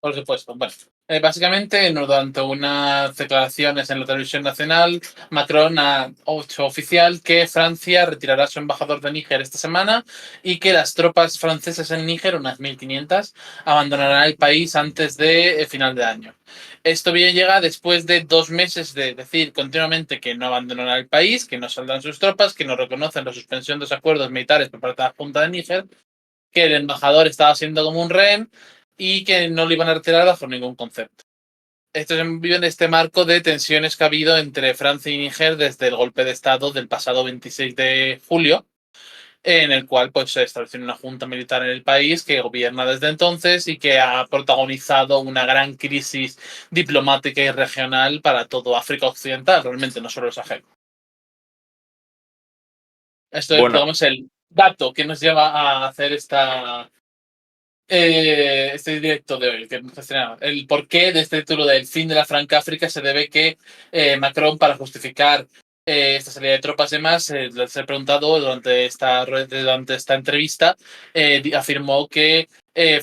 Por supuesto. Bueno, básicamente, durante unas declaraciones en la televisión nacional, Macron ha hecho oficial que Francia retirará a su embajador de Níger esta semana y que las tropas francesas en Níger, unas 1.500, abandonarán el país antes de final de año. Esto bien llega después de 2 meses de decir continuamente que no abandonará el país, que no saldrán sus tropas, que no reconocen la suspensión de los acuerdos militares por parte de la Junta de Níger, que el embajador estaba siendo como un rehén y que no lo iban a retirar bajo ningún concepto. Esto vive en este marco de tensiones que ha habido entre Francia y Níger desde el golpe de Estado del pasado 26 de julio, en el cual pues, se estableció una junta militar en el país que gobierna desde entonces y que ha protagonizado una gran crisis diplomática y regional para todo África Occidental, realmente, no solo el Sahel. Esto es, Bueno, digamos, el dato que nos lleva a hacer este directo de hoy, que el porqué de este título del fin de la Franca África se debe que Macron, para justificar esta salida de tropas y demás, les he preguntado durante esta entrevista, afirmó que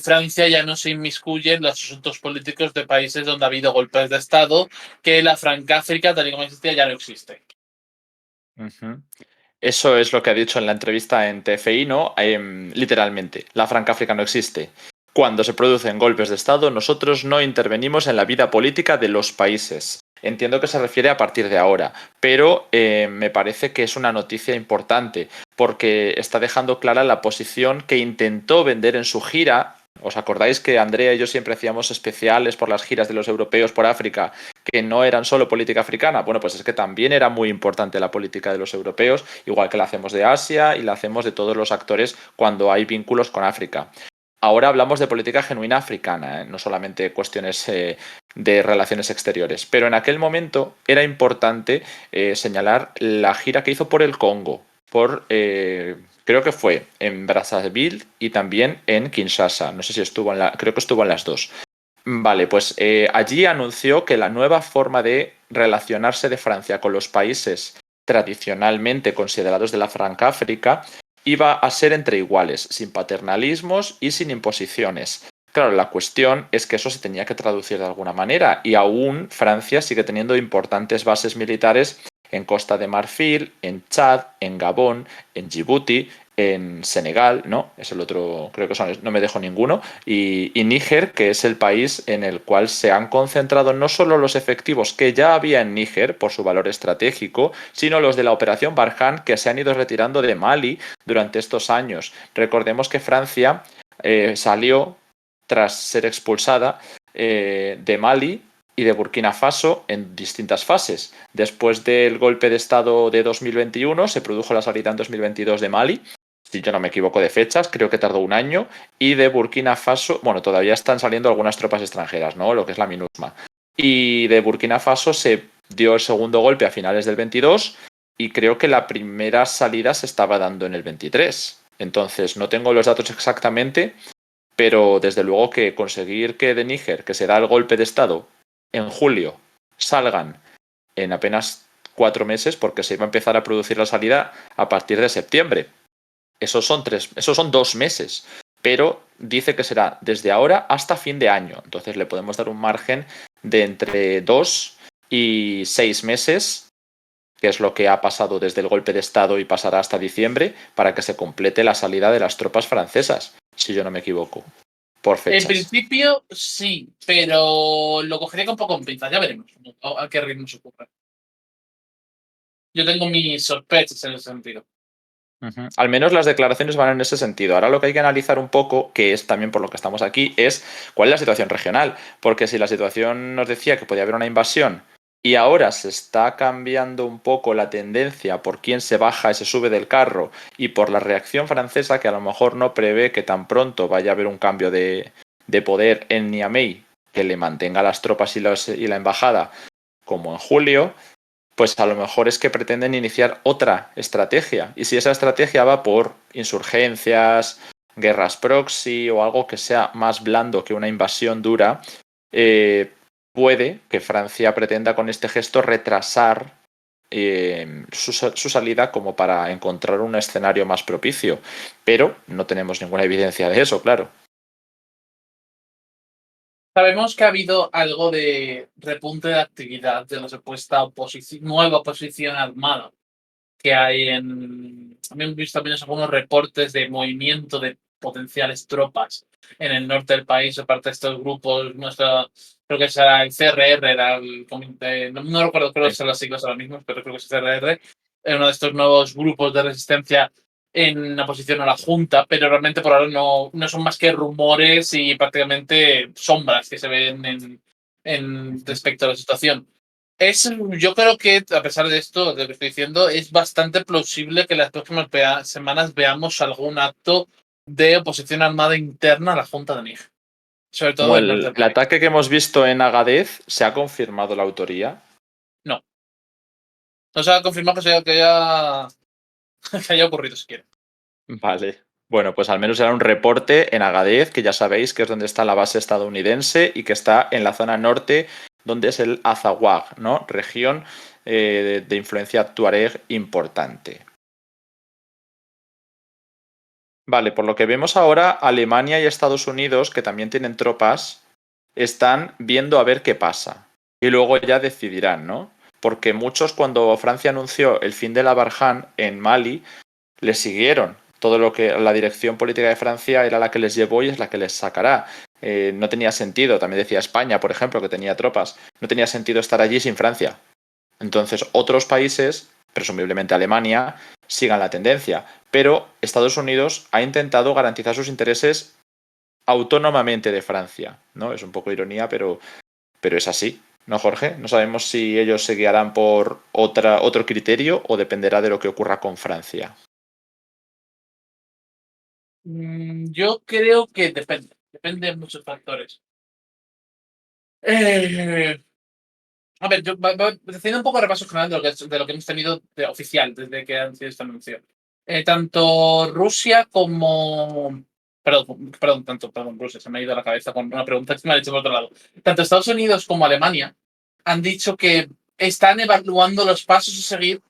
Francia ya no se inmiscuye en los asuntos políticos de países donde ha habido golpes de Estado, que la Franca África, tal y como existía, ya no existe. ujú. Eso es lo que ha dicho en la entrevista en TFI, ¿no? Literalmente, la Franca África no existe. Cuando se producen golpes de Estado, nosotros no intervenimos en la vida política de los países. Entiendo que se refiere a partir de ahora, pero me parece que es una noticia importante porque está dejando clara la posición que intentó vender en su gira. ¿Os acordáis que Andrea y yo siempre hacíamos especiales por las giras de los europeos por África, que no eran solo política africana? Bueno, pues es que también era muy importante la política de los europeos, igual que la hacemos de Asia y la hacemos de todos los actores cuando hay vínculos con África. Ahora hablamos de política genuina africana, no solamente cuestiones de relaciones exteriores. Pero en aquel momento era importante señalar la gira que hizo por el Congo, creo que fue en Brazzaville y también en Kinshasa. No sé si estuvo creo que estuvo en las dos. Vale, pues allí anunció que la nueva forma de relacionarse de Francia con los países tradicionalmente considerados de la Franca África iba a ser entre iguales, sin paternalismos y sin imposiciones. Claro, la cuestión es que eso se tenía que traducir de alguna manera y aún Francia sigue teniendo importantes bases militares en Costa de Marfil, en Chad, en Gabón, en Djibouti, en Senegal, ¿no? Es el otro, creo que no me dejo ninguno, y Níger, que es el país en el cual se han concentrado no solo los efectivos que ya había en Níger por su valor estratégico, sino los de la operación Barkhane que se han ido retirando de Mali durante estos años. Recordemos que Francia salió tras ser expulsada de Mali y de Burkina Faso en distintas fases. Después del golpe de Estado de 2021 se produjo la salida en 2022 de Mali, si yo no me equivoco de fechas, creo que tardó un año, y de Burkina Faso, bueno, todavía están saliendo algunas tropas extranjeras, ¿no? Lo que es la MINUSMA. Y de Burkina Faso se dio el segundo golpe a finales del 22 y creo que la primera salida se estaba dando en el 23. Entonces, no tengo los datos exactamente, pero desde luego que conseguir que de Níger, que se da el golpe de Estado en julio, salgan en apenas 4 meses, porque se iba a empezar a producir la salida a partir de septiembre. Esos son 2 meses, pero dice que será desde ahora hasta fin de año. Entonces le podemos dar un margen de entre 2 y 6 meses, que es lo que ha pasado desde el golpe de Estado y pasará hasta diciembre, para que se complete la salida de las tropas francesas, si yo no me equivoco, por En fechas. principio, sí, pero lo cogería con poco en pinzas. Ya veremos a qué ritmo se ocurre. Yo tengo mis sospechas en ese sentido. Ujú. Al menos las declaraciones van en ese sentido. Ahora lo que hay que analizar un poco, que es también por lo que estamos aquí, es cuál es la situación regional. Porque si la situación nos decía que podía haber una invasión y ahora se está cambiando un poco la tendencia por quién se baja y se sube del carro y por la reacción francesa, que a lo mejor no prevé que tan pronto vaya a haber un cambio de poder en Niamey que le mantenga las tropas y la embajada como en julio, pues a lo mejor es que pretenden iniciar otra estrategia. Y si esa estrategia va por insurgencias, guerras proxy o algo que sea más blando que una invasión dura, puede que Francia pretenda con este gesto retrasar su salida como para encontrar un escenario más propicio. Pero no tenemos ninguna evidencia de eso, claro. Sabemos que ha habido algo de repunte de actividad de la supuesta nueva oposición armada que hay en... También he visto también algunos reportes de movimiento de potenciales tropas en el norte del país, aparte de estos grupos, creo que será el CRR, era el comité, no recuerdo, creo que son las siglas ahora mismo, pero creo que es CRR, uno de estos nuevos grupos de resistencia en oposición a la Junta, pero realmente por ahora no son más que rumores y prácticamente sombras que se ven respecto a la situación. Yo creo que, a pesar de esto, de lo que estoy diciendo, es bastante plausible que las próximas semanas veamos algún acto de oposición armada interna a la Junta de Níger, sobre Como todo el norte del el país. ataque que hemos visto en Agadez, ¿se ha confirmado la autoría? No. No se ha confirmado que haya ocurrido siquiera. Vale. Bueno, pues al menos era un reporte en Agadez, que ya sabéis que es donde está la base estadounidense y que está en la zona norte, donde es el Azawad, ¿no? Región de influencia tuareg importante. Vale, por lo que vemos ahora, Alemania y Estados Unidos, que también tienen tropas, están viendo a ver qué pasa. Y luego ya decidirán, ¿no? Porque muchos, cuando Francia anunció el fin de la Barkhane en Mali, le siguieron. Todo lo que la dirección política de Francia era la que les llevó y es la que les sacará. No tenía sentido, también decía España, por ejemplo, que tenía tropas, no tenía sentido estar allí sin Francia. Entonces, otros países, presumiblemente Alemania, sigan la tendencia. Pero Estados Unidos ha intentado garantizar sus intereses autónomamente de Francia, ¿no? Es un poco ironía, pero es así, ¿no, Jorge? No sabemos si ellos se guiarán por otro criterio o dependerá de lo que ocurra con Francia. Yo creo que depende de muchos factores. A ver, haciendo un poco de repaso general de lo que hemos tenido de oficial desde que han sido este anuncio. Tanto Rusia como. Perdón, Rusia, se me ha ido a la cabeza con una pregunta que me ha dicho por otro lado. Tanto Estados Unidos como Alemania han dicho que están evaluando los pasos a seguir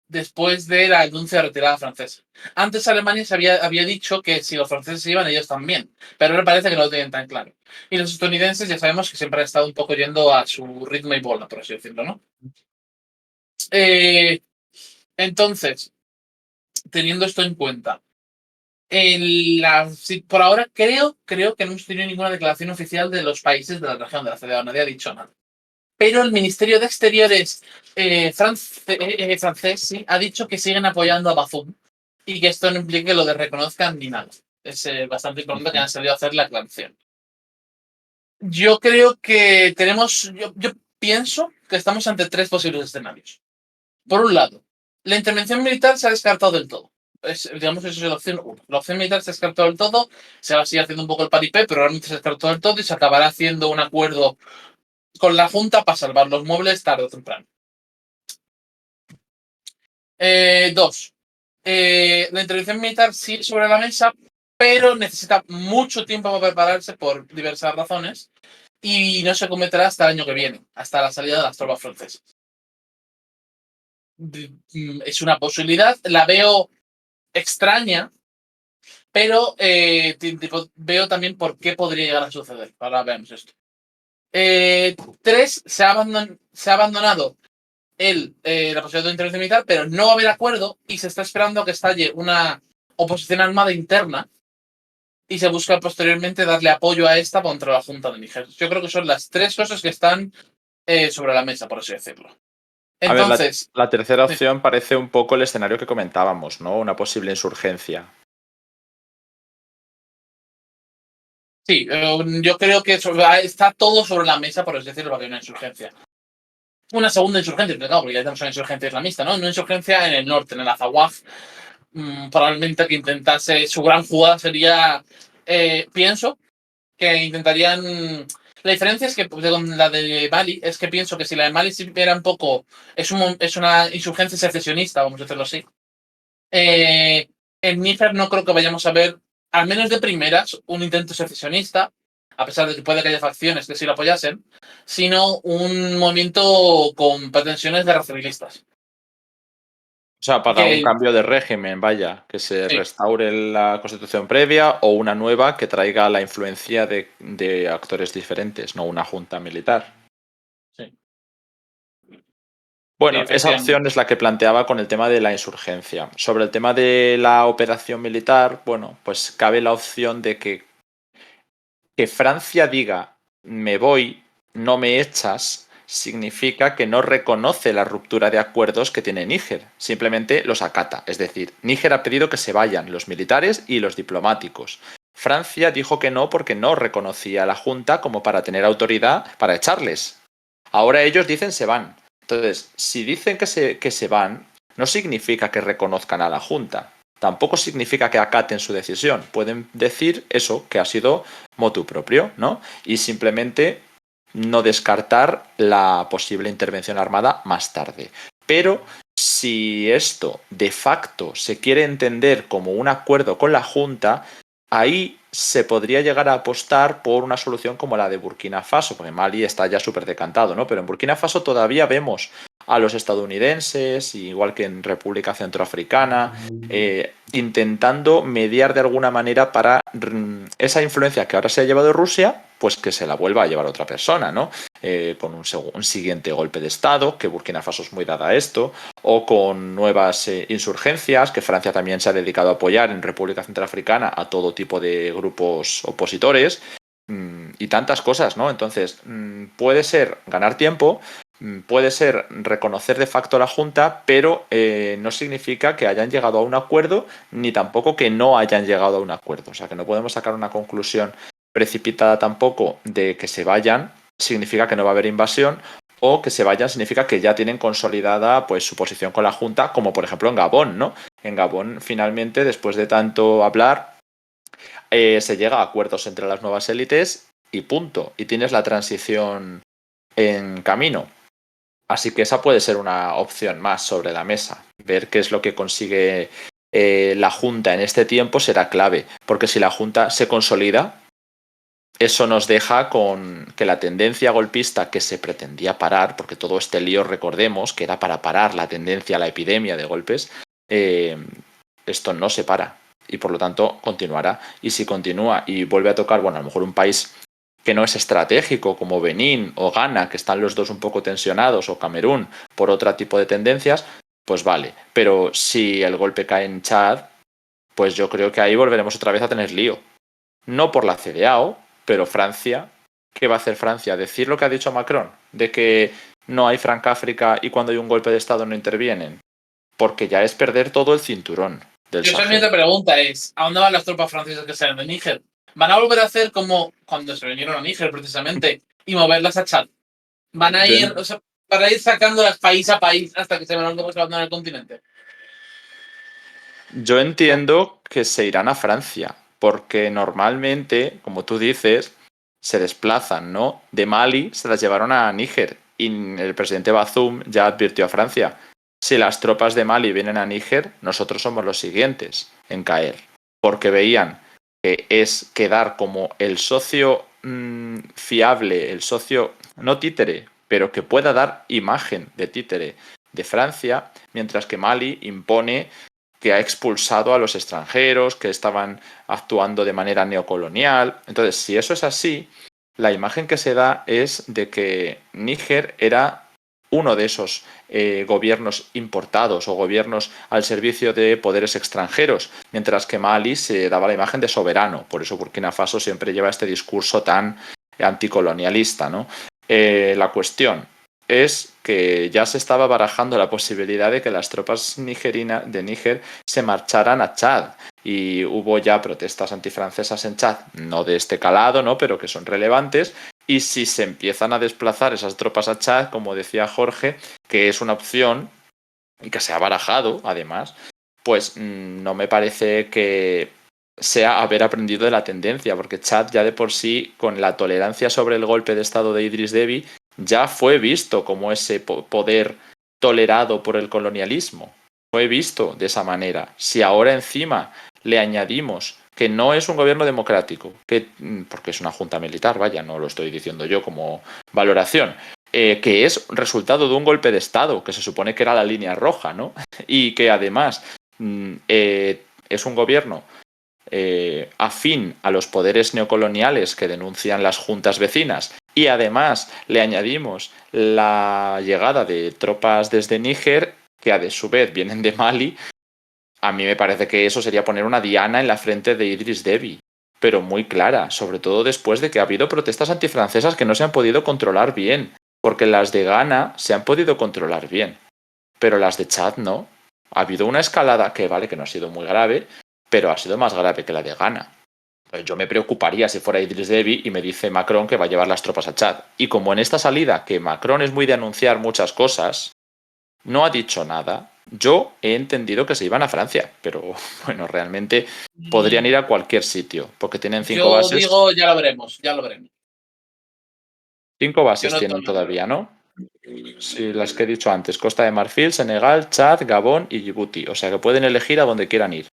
después de la anuncio de retirada francesa. Antes Alemania había dicho que si los franceses iban, ellos también, pero ahora parece que no lo tienen tan claro. Y los estadounidenses ya sabemos que siempre han estado un poco yendo a su ritmo y bola, por así decirlo, ¿no? Eh, entonces, teniendo esto en cuenta, por ahora creo que no hemos tenido ninguna declaración oficial de los países de la región de la CEDEAO, nadie ha dicho nada. Pero el Ministerio de Exteriores francés sí, ha dicho que siguen apoyando a Bazoum y que esto no implica que lo de reconozcan ni nada. Es bastante importante que han salido a hacer la aclaración. Yo creo que yo pienso que estamos ante tres posibles escenarios. Por un lado, la intervención militar se ha descartado del todo. Digamos, eso es la opción 1. La opción militar se ha descartado del todo, se va a seguir haciendo un poco el paripé, pero realmente se ha descartado del todo y se acabará haciendo un acuerdo con la Junta para salvar los muebles tarde o temprano. Dos, la intervención militar sigue sobre la mesa, pero necesita mucho tiempo para prepararse por diversas razones y no se cometerá hasta el año que viene, hasta la salida de las tropas francesas. Es una posibilidad, la veo extraña, pero veo también por qué podría llegar a suceder. Ahora veamos esto. Tres, se ha abandonado la posibilidad de intervención militar, pero no va a haber acuerdo y se está esperando a que estalle una oposición armada interna y se busca posteriormente darle apoyo a esta contra la Junta de Níger. Yo creo que son las tres cosas que están sobre la mesa, por así decirlo. A ver, Entonces, la tercera opción parece un poco el escenario que comentábamos, ¿no? Una posible insurgencia. sí, yo creo que está todo sobre la mesa, por así decirlo, para que haya una insurgencia. Una segunda insurgencia, claro, porque ya tenemos una insurgencia islamista, ¿no? Una insurgencia en el norte, en el Azawad. Probablemente que intentase, su gran jugada sería, pienso, que intentarían. La diferencia es que con la de Mali es que pienso que si la de Mali era un poco. Es una insurgencia secesionista, vamos a decirlo así. En Níger no creo que vayamos a ver, al menos de primeras, un intento secesionista, a pesar de que puede que haya facciones que sí lo apoyasen, sino un movimiento con pretensiones de civilistas. O sea, para un Que cambio de régimen, vaya, que se sí, restaure la constitución previa o una nueva que traiga la influencia de actores diferentes, no una junta militar. sí, sí, Bueno, esa opción efectivamente. es la que planteaba con el tema de la insurgencia. Sobre el tema de la operación militar, bueno, pues cabe la opción de que Francia diga me voy, no me echas, significa que no reconoce la ruptura de acuerdos que tiene Níger, simplemente los acata. Es decir, Níger ha pedido que se vayan los militares y los diplomáticos. Francia dijo que no porque no reconocía a la Junta como para tener autoridad para echarles. Ahora ellos dicen se van. Entonces, si dicen que se van, no significa que reconozcan a la Junta. Tampoco significa que acaten su decisión. Pueden decir eso, que ha sido motu propio, ¿no? Y simplemente no descartar la posible intervención armada más tarde. Pero si esto de facto se quiere entender como un acuerdo con la Junta, ahí se podría llegar a apostar por una solución como la de Burkina Faso, porque Mali está ya súper decantado, ¿no? Pero en Burkina Faso todavía vemos a los estadounidenses, igual que en República Centroafricana, intentando mediar de alguna manera para esa influencia que ahora se ha llevado Rusia, pues que se la vuelva a llevar otra persona, ¿no? Con un siguiente golpe de Estado, que Burkina Faso es muy dada a esto, o con nuevas insurgencias, que Francia también se ha dedicado a apoyar en República Centroafricana a todo tipo de grupos opositores, y tantas cosas, ¿no? Entonces, puede ser ganar tiempo, puede ser reconocer de facto a la Junta, pero no significa que hayan llegado a un acuerdo, ni tampoco que no hayan llegado a un acuerdo. O sea, que no podemos sacar una conclusión precipitada tampoco de que se vayan, significa que no va a haber invasión, o que se vayan significa que ya tienen consolidada pues su posición con la Junta, como por ejemplo en Gabón, ¿no? En Gabón, finalmente, después de tanto hablar, se llega a acuerdos entre las nuevas élites y punto. Y tienes la transición en camino. Así que esa puede ser una opción más sobre la mesa. Ver qué es lo que consigue la Junta en este tiempo será clave, porque si la Junta se consolida, eso nos deja con que la tendencia golpista que se pretendía parar, porque todo este lío, recordemos, que era para parar la tendencia a la epidemia de golpes, eh, esto no se para y por lo tanto continuará. Y si continúa y vuelve a tocar, bueno, a lo mejor un país que no es estratégico como Benín o Ghana, que están los dos un poco tensionados, o Camerún, por otro tipo de tendencias, pues vale. Pero si el golpe cae en Chad, pues yo creo que ahí volveremos otra vez a tener lío. No por la CDAO, pero Francia, ¿qué va a hacer Francia? ¿Decir lo que ha dicho Macron? De que no hay Francáfrica y cuando hay un golpe de Estado no intervienen. Porque ya es perder todo el cinturón del Yo también Sahel. te pregunta es, ¿a dónde van las tropas francesas que salen de Níger? ¿Van a volver a hacer como cuando se vinieron a Níger precisamente y moverlas a Chad? ¿Van a Yo, ir, o sea, para ir sacándolas país a país hasta que se van a abandonar el continente? yo entiendo que se irán a Francia, porque normalmente, como tú dices, se desplazan, ¿no? De Mali se las llevaron a Níger y el presidente Bazoum ya advirtió a Francia, si las tropas de Mali vienen a Níger, nosotros somos los siguientes en caer, porque veían que es quedar como el socio fiable, el socio no títere, pero que pueda dar imagen de títere de Francia, mientras que Mali impone que ha expulsado a los extranjeros, que estaban actuando de manera neocolonial. Entonces, si eso es así, la imagen que se da es de que Níger era uno de esos gobiernos importados o gobiernos al servicio de poderes extranjeros, mientras que Mali se daba la imagen de soberano. Por eso Burkina Faso siempre lleva este discurso tan anticolonialista, ¿no? La cuestión es que ya se estaba barajando la posibilidad de que las tropas nigerinas de Níger se marcharan a Chad y hubo ya protestas antifrancesas en Chad, no de este calado, ¿no? Pero que son relevantes. Y si se empiezan a desplazar esas tropas a Chad, como decía Jorge, que es una opción y que se ha barajado además, pues no me parece que sea haber aprendido de la tendencia, porque Chad ya de por sí, con la tolerancia sobre el golpe de estado de Idris Deby, ya fue visto como ese poder tolerado por el colonialismo. Fue visto de esa manera. Si ahora encima le añadimos que no es un gobierno democrático, que, porque es una junta militar, vaya, no lo estoy diciendo yo como valoración, que es resultado de un golpe de Estado, que se supone que era la línea roja, ¿no? Y que además es un gobierno afín a los poderes neocoloniales que denuncian las juntas vecinas, y además le añadimos la llegada de tropas desde Níger, que a su vez vienen de Mali. A mí me parece que eso sería poner una diana en la frente de Idris Deby, pero muy clara, sobre todo después de que ha habido protestas antifrancesas que no se han podido controlar bien, porque las de Ghana se han podido controlar bien, pero las de Chad no. Ha habido una escalada que vale que no ha sido muy grave, pero ha sido más grave que la de Ghana. Yo me preocuparía si fuera Idris Deby y me dice Macron que va a llevar las tropas a Chad. Y como en esta salida, que Macron es muy de anunciar muchas cosas, no ha dicho nada. Yo he entendido que se iban a Francia, pero bueno, realmente podrían ir a cualquier sitio, porque tienen cinco Yo bases. digo, ya lo veremos, ya lo veremos. Cinco Yo bases no tengo tienen nada claro. todavía, ¿no? Sí, las que he dicho antes: Costa de Marfil, Senegal, Chad, Gabón y Djibouti. O sea que pueden elegir a donde quieran ir.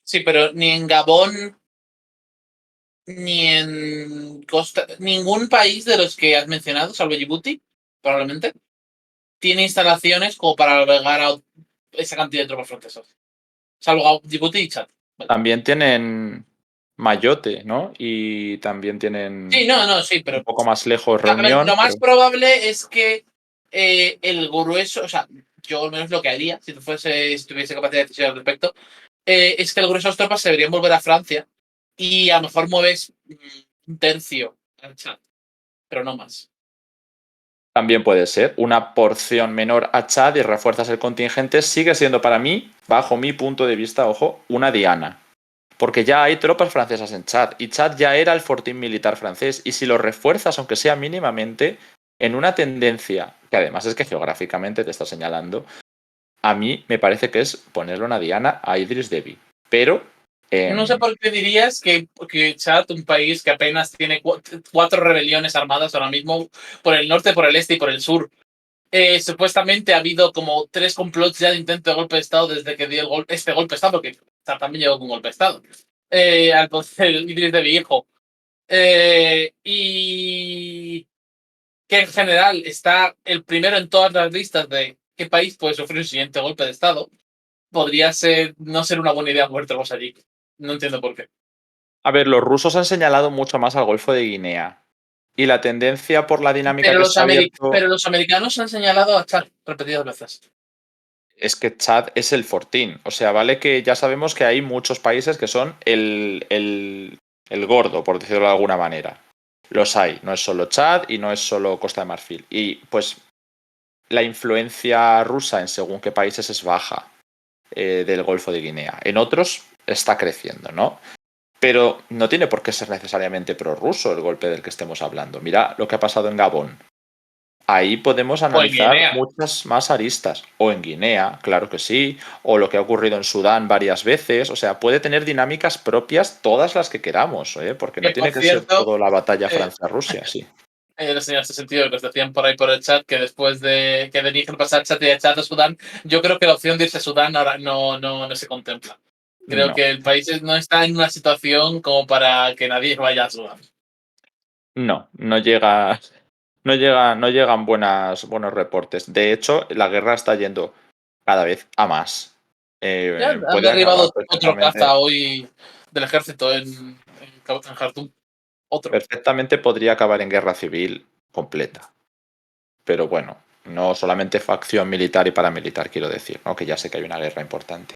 Sí, pero ni en Gabón ni en Costa, ningún país de los que has mencionado, salvo Djibouti, probablemente, tiene instalaciones como para albergar a esa cantidad de tropas francesas. Salvo Djibouti y Chad. Vale. También tienen Mayotte, ¿no? Y también tienen Sí, no, sí, un pero poco más lejos a ver, Reunión, lo más pero probable es que el grueso, o sea, yo al menos lo que haría, si tuviese capacidad de decisión al respecto, es que el grueso de las tropas se deberían volver a Francia y a lo mejor mueves un tercio al Chad, pero no más. también puede ser una porción menor a Chad y refuerzas el contingente. Sigue siendo para mí, bajo mi punto de vista, ojo, una diana. Porque ya hay tropas francesas en Chad y Chad ya era el fortín militar francés, y si lo refuerzas, aunque sea mínimamente, en una tendencia que además es que geográficamente te está señalando, a mí me parece que es ponerle una diana a Idris Deby. Pero No sé por qué dirías que Chad, un país que apenas tiene cuatro rebeliones armadas ahora mismo, por el norte, por el este y por el sur. Supuestamente ha habido como 3 complots ya de intento de golpe de Estado desde que dio este golpe de Estado, porque Chad también llegó con golpe de Estado. Al el Idris de viejo. Y que en general está el primero en todas las listas de qué país puede sufrir un siguiente golpe de Estado, podría no ser una buena idea movernos allí. No entiendo por qué. a ver, los rusos han señalado mucho más al Golfo de Guinea. Y la tendencia por la dinámica que se ha abierto Pero los americanos han señalado a Chad repetidas veces. es que Chad es el fortín. O sea, vale que ya sabemos que hay muchos países que son el gordo, por decirlo de alguna manera. Los hay. No es solo Chad y no es solo Costa de Marfil. Y pues la influencia rusa en según qué países es baja, del Golfo de Guinea. En otros está creciendo, ¿no? Pero no tiene por qué ser necesariamente prorruso el golpe del que estemos hablando. Mira lo que ha pasado en Gabón. Ahí podemos O en analizar Guinea. muchas más aristas. O en Guinea, claro que sí. O lo que ha ocurrido en Sudán varias veces. O sea, puede tener dinámicas propias todas las que queramos, ¿eh? Porque no Que tiene por que ser cierto, todo la batalla eh, Francia-Rusia, sí. en este sentido, que os decían por ahí por el chat que después de que de Níger pasar Chad y de Chad a Sudán, yo creo que la opción de irse a Sudán ahora no se contempla. Creo No, que el país no está en una situación como para que nadie vaya a Sudán. no llega, no llegan buenos reportes. De hecho, la guerra está yendo cada vez a más. Ya han Puede acabar derribado otro perfectamente. caza hoy del ejército en Jartum. Otro. Perfectamente podría acabar en guerra civil completa. Pero bueno, no solamente facción militar y paramilitar, quiero decir, ¿no? Que ya sé que hay una guerra importante.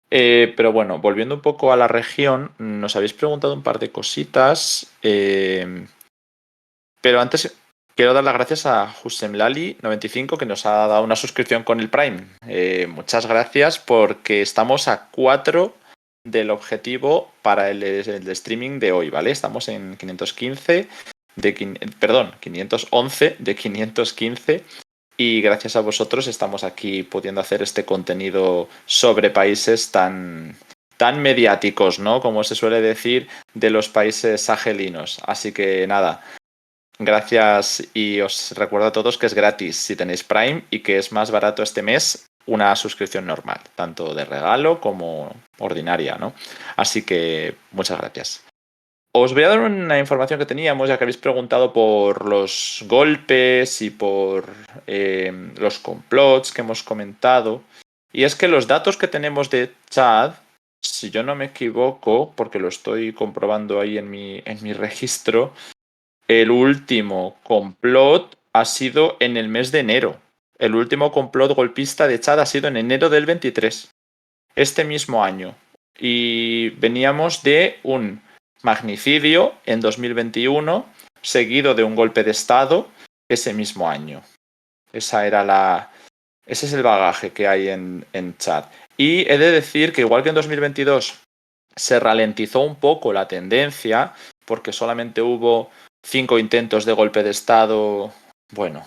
Pero bueno, volviendo un poco a la región, nos habéis preguntado un par de cositas. Pero antes quiero dar las gracias a Husemlali95, que nos ha dado una suscripción con el Prime. Muchas gracias, porque estamos a 4 del objetivo para el streaming de hoy, ¿vale? Estamos en 515 511 de 515, y gracias a vosotros estamos aquí pudiendo hacer este contenido sobre países tan mediáticos, ¿no? Como se suele decir, de los países sahelinos. Así que nada, gracias, y os recuerdo a todos que es gratis si tenéis Prime, y que es más barato este mes una suscripción normal, tanto de regalo como ordinaria, ¿no? Así que muchas gracias. os voy a dar una información que teníamos, ya que habéis preguntado por los golpes y por los complots que hemos comentado. Y es que los datos que tenemos de Chad, si yo no me equivoco, porque lo estoy comprobando ahí en mi registro, el último complot ha sido en el mes de enero. El último complot golpista de Chad ha sido en enero del 23, este mismo año. Y veníamos de un magnicidio en 2021, seguido de un golpe de Estado ese mismo año. Ese es el bagaje que hay en Chad. Y he de decir que igual que en 2022 se ralentizó un poco la tendencia, porque solamente hubo 5 intentos de golpe de Estado, bueno,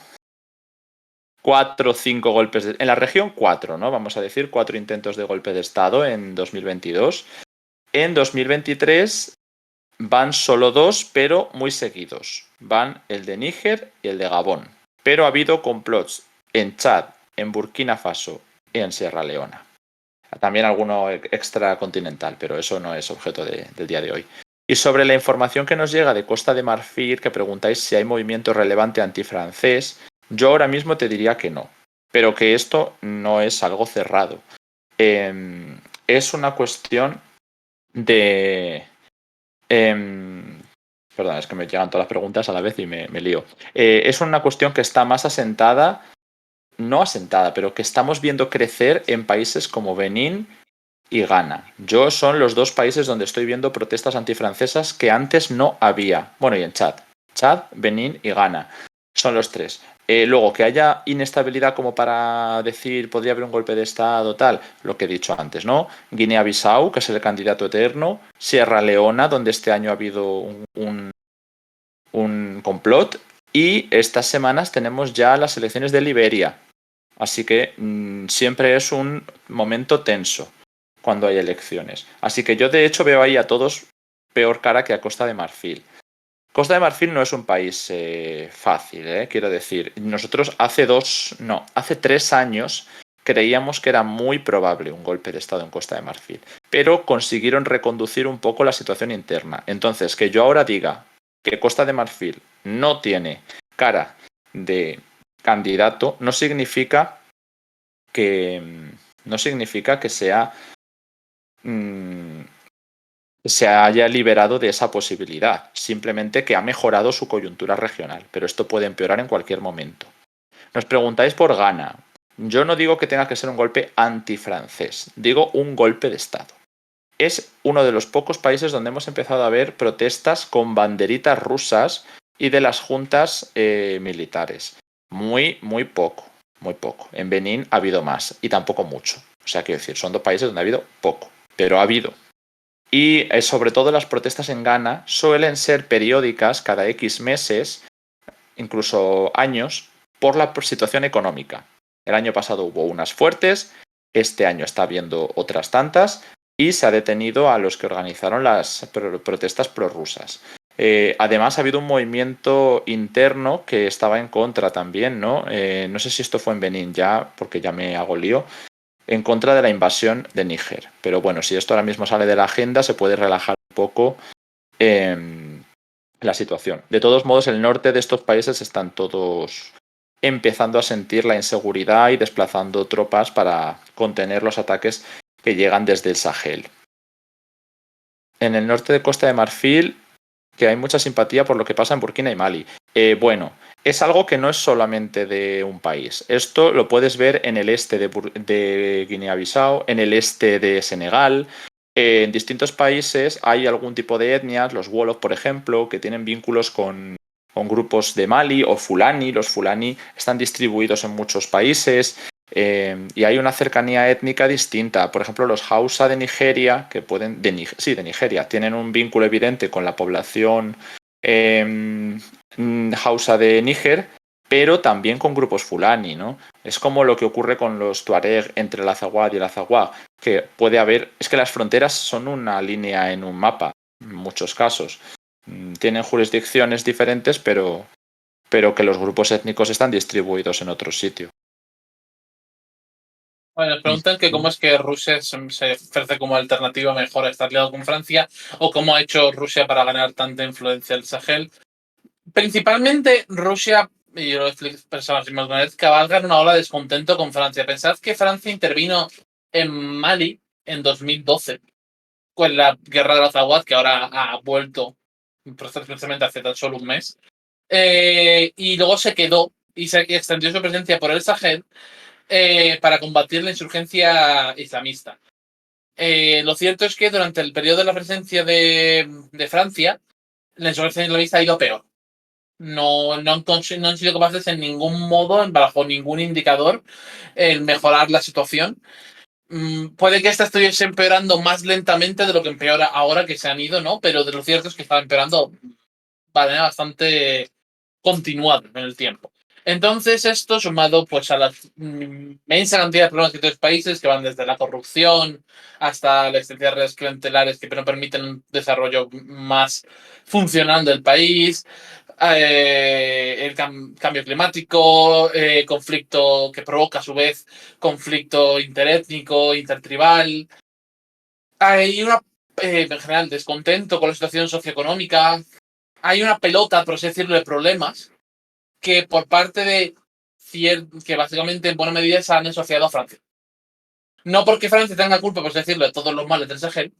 4 o 5 golpes en la región, 4, ¿no? Vamos a decir 4 intentos de golpe de Estado en 2022. En 2023 van solo 2, pero muy seguidos. Van el de Níger y el de Gabón. Pero ha habido complots en Chad, en Burkina Faso y en Sierra Leona. También alguno extracontinental, pero eso no es objeto del día de hoy. Y sobre la información que nos llega de Costa de Marfil, que preguntáis si hay movimiento relevante antifrancés, yo ahora mismo te diría que no, pero que esto no es algo cerrado. Es una cuestión de... perdón, es que me llegan todas las preguntas a la vez y me lío. Es una cuestión que está más asentada, no asentada, pero que estamos viendo crecer en países como Benín y Ghana. Yo son los 2 países donde estoy viendo protestas antifrancesas que antes no había. Bueno, y en Chad. Chad, Benín y Ghana. Son los 3. Luego, que haya inestabilidad como para decir podría haber un golpe de Estado, tal, lo que he dicho antes, ¿no? Guinea-Bissau, que es el candidato eterno. Sierra Leona, donde este año ha habido un complot. Y estas semanas tenemos ya las elecciones de Liberia. Así que siempre es un momento tenso cuando hay elecciones. Así que yo de hecho veo ahí a todos peor cara que a Costa de Marfil. Costa de Marfil no es un país fácil, quiero decir. Nosotros hace 3 años creíamos que era muy probable un golpe de Estado en Costa de Marfil, pero consiguieron reconducir un poco la situación interna. Entonces, que yo ahora diga que Costa de Marfil no tiene cara de candidato no significa que se haya liberado de esa posibilidad, simplemente que ha mejorado su coyuntura regional, pero esto puede empeorar en cualquier momento. Nos preguntáis por Ghana. Yo no digo que tenga que ser un golpe antifrancés, digo un golpe de Estado. Es uno de los pocos países donde hemos empezado a ver protestas con banderitas rusas y de las juntas militares. Muy, muy poco, muy poco. En Benín ha habido más y tampoco mucho. O sea, quiero decir, son 2 países donde ha habido poco, pero ha habido. Y sobre todo las protestas en Ghana suelen ser periódicas cada X meses, incluso años, por la situación económica. El año pasado hubo unas fuertes, este año está habiendo otras tantas y se ha detenido a los que organizaron las protestas prorrusas. Además ha habido un movimiento interno que estaba en contra también, ¿no? No sé si esto fue en Benín ya, porque ya me hago lío, en contra de la invasión de Níger. Pero bueno, si esto ahora mismo sale de la agenda, se puede relajar un poco la situación. De todos modos, el norte de estos países están todos empezando a sentir la inseguridad y desplazando tropas para contener los ataques que llegan desde el Sahel. En el norte de Costa de Marfil, que hay mucha simpatía por lo que pasa en Burkina y Mali. Bueno, es algo que no es solamente de un país. Esto lo puedes ver en el este de Guinea-Bissau, en el este de Senegal. En distintos países hay algún tipo de etnias, los Wolof, por ejemplo, que tienen vínculos con grupos de Mali o Fulani. Los Fulani están distribuidos en muchos países. Y hay una cercanía étnica distinta. Por ejemplo, los Hausa de Nigeria, que pueden. De Nigeria, tienen un vínculo evidente con la población Hausa de Níger, pero también con grupos Fulani, ¿no? Es como lo que ocurre con los Tuareg entre el Azawad y el Azawad, que puede haber. Es que las fronteras son una línea en un mapa, en muchos casos. Tienen jurisdicciones diferentes, pero que los grupos étnicos están distribuidos en otro sitio. Bueno, nos preguntan que cómo es que Rusia se ofrece como alternativa mejor a estar aliado con Francia o cómo ha hecho Rusia para ganar tanta influencia en el Sahel. Principalmente Rusia, y yo lo he expresado así más de una vez, cabalga en una ola de descontento con Francia. Pensad que Francia intervino en Mali en 2012 con la guerra de Azawad, que ahora ha vuelto precisamente hace tan solo un mes. Y luego se quedó y se extendió su presencia por el Sahel para combatir la insurgencia islamista. Lo cierto es que durante el periodo de la presencia de Francia, la insurgencia islamista ha ido peor. No han sido capaces en ningún modo, bajo ningún indicador, el mejorar la situación. Puede que esta estuviese empeorando más lentamente de lo que empeora ahora que se han ido, ¿no? Pero de lo cierto es que está empeorando de manera bastante continuada en el tiempo. Entonces, esto sumado pues a la inmensa cantidad de problemas que tienen los países, que van desde la corrupción hasta la existencia de redes clientelares que no permiten un desarrollo más funcional del país, el cambio climático, conflicto que provoca a su vez conflicto interétnico, intertribal. Hay una, en general, descontento con la situación socioeconómica. Hay una pelota, por así decirlo, de problemas que por parte de que básicamente en buena medida se han asociado a Francia. No porque Francia tenga culpa, por así decirlo, de todos los males del Sahel,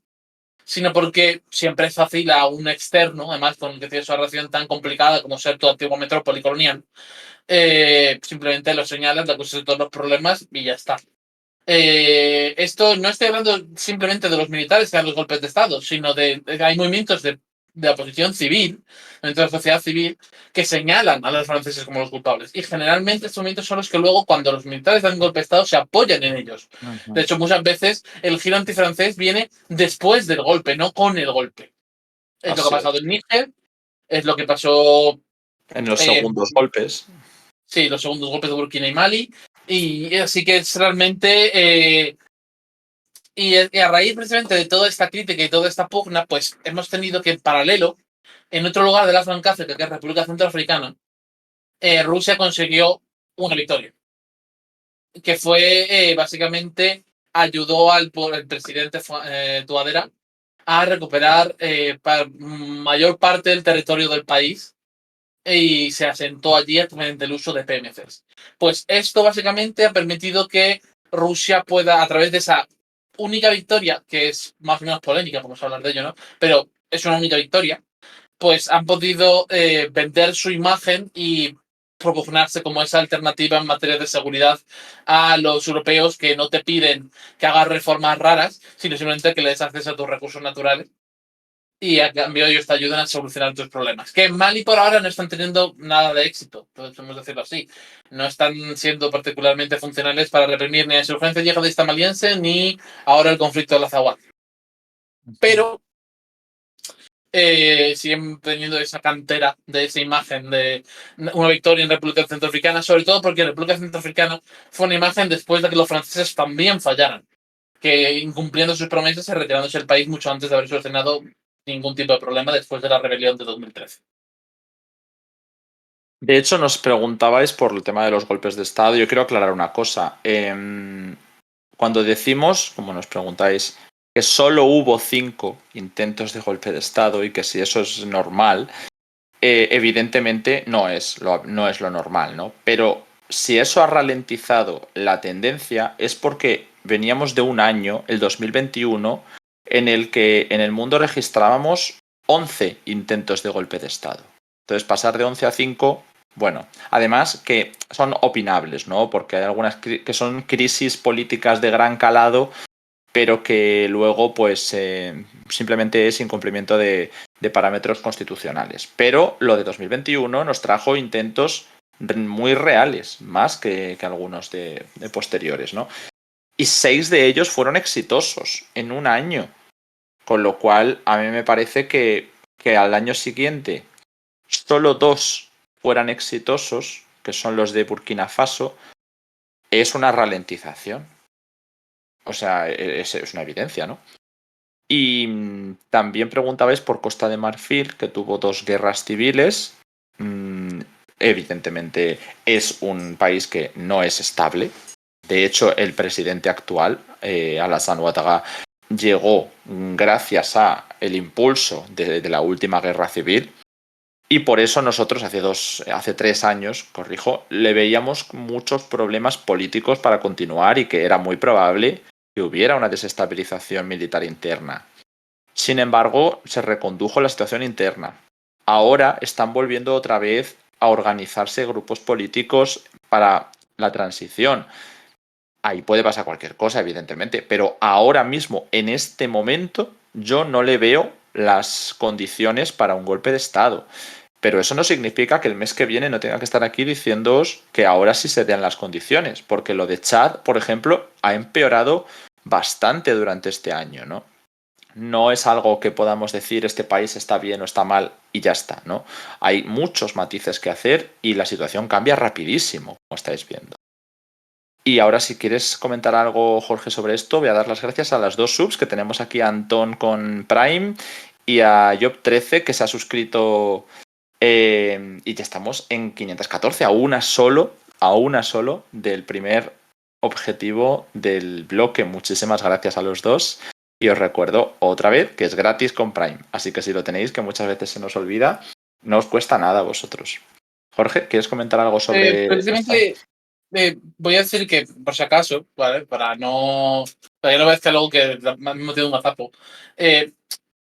sino porque siempre es fácil a un externo, además con el que tiene una relación tan complicada como ser tu antigua metrópoli colonial, simplemente lo señalas, le acusas de todos los problemas y ya está. Esto no estoy hablando simplemente de los militares que dan los golpes de Estado, sino hay movimientos de oposición civil, dentro de la sociedad civil, que señalan a los franceses como los culpables. Y generalmente estos movimientos son los que luego, cuando los militares dan un golpe de Estado, se apoyan en ellos. De hecho, muchas veces el giro antifrancés viene después del golpe, no con el golpe. Es lo que ha pasado en Níger, es lo que pasó en los segundos golpes. Sí, los segundos golpes de Burkina y Mali. Y así que es realmente. Y a raíz precisamente de toda esta crítica y toda esta pugna, pues hemos tenido que en paralelo, en otro lugar de la Franja África, que es República Centroafricana, Rusia consiguió una victoria. Que fue básicamente ayudó al el presidente Touadéra a recuperar mayor parte del territorio del país y se asentó allí mediante el uso de PMCs. Pues esto básicamente ha permitido que Rusia pueda, a través de esa única victoria, que es más o menos polémica, vamos a hablar de ello, ¿no? Pero es una única victoria, pues han podido vender su imagen y proporcionarse como esa alternativa en materia de seguridad a los europeos que no te piden que hagas reformas raras, sino simplemente que les des acceso a tus recursos naturales y a cambio ellos te ayudan a solucionar tus problemas. Que en Mali por ahora no están teniendo nada de éxito, podemos decirlo así. No están siendo particularmente funcionales para reprimir ni la insurgencia yihadista maliense ni ahora el conflicto de la Azawad. Pero siguen teniendo esa cantera de esa imagen de una victoria en República Centroafricana, sobre todo porque República Centroafricana fue una imagen después de que los franceses también fallaran, que incumpliendo sus promesas y retirándose del país mucho antes de haber solucionado ningún tipo de problema después de la rebelión de 2013. De hecho, nos preguntabais por el tema de los golpes de Estado. Yo quiero aclarar una cosa. Cuando decimos, como nos preguntáis, que solo hubo 5 intentos de golpe de Estado y que si eso es normal, evidentemente no es lo normal, ¿no? Pero si eso ha ralentizado la tendencia es porque veníamos de un año, el 2021, en el que en el mundo registrábamos 11 intentos de golpe de Estado. Entonces, pasar de 11 a 5, bueno, además que son opinables, ¿no? Porque hay algunas que son crisis políticas de gran calado, pero que luego pues simplemente es incumplimiento de parámetros constitucionales. Pero lo de 2021 nos trajo intentos muy reales, más que algunos de posteriores, ¿no? Y 6 de ellos fueron exitosos en un año. Con lo cual, a mí me parece que al año siguiente solo 2 fueran exitosos, que son los de Burkina Faso, es una ralentización. O sea, es una evidencia, ¿no? Y también preguntabais por Costa de Marfil, que tuvo 2 guerras civiles. Evidentemente es un país que no es estable, De hecho, el presidente actual, Alassane Ouattara, llegó gracias a el impulso de la última guerra civil. Y por eso nosotros hace 3 años, corrijo, le veíamos muchos problemas políticos para continuar y que era muy probable que hubiera una desestabilización militar interna. Sin embargo, se recondujo la situación interna. Ahora están volviendo otra vez a organizarse grupos políticos para la transición. Ahí puede pasar cualquier cosa, evidentemente, pero ahora mismo, en este momento, yo no le veo las condiciones para un golpe de Estado. Pero eso no significa que el mes que viene no tenga que estar aquí diciéndoos que ahora sí se den las condiciones, porque lo de Chad, por ejemplo, ha empeorado bastante durante este año, ¿no? No es algo que podamos decir este país está bien o está mal y ya está, ¿no? Hay muchos matices que hacer y la situación cambia rapidísimo, como estáis viendo. Y ahora, si quieres comentar algo, Jorge, sobre esto, voy a dar las gracias a las 2 subs que tenemos aquí, a Antón con Prime y a Job13, que se ha suscrito, y ya estamos en 514, a una solo del primer objetivo del bloque. Muchísimas gracias a los dos. Y os recuerdo otra vez que es gratis con Prime. Así que si lo tenéis, que muchas veces se nos olvida, no os cuesta nada a vosotros. Jorge, ¿quieres comentar algo sobre esta? Precisamente voy a decir que, por si acaso, ¿vale? Para que no parezca luego que me he metido un gazapo.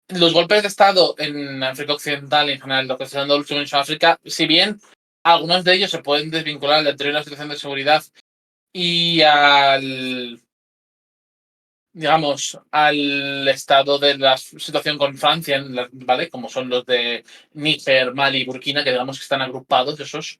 Los golpes de Estado en África Occidental y en general lo que está dando último en Sudáfrica, si bien algunos de ellos se pueden desvincular de la situación de seguridad y digamos, al estado de la situación con Francia, ¿vale? Como son los de Níger, Mali y Burkina, que digamos que están agrupados esos.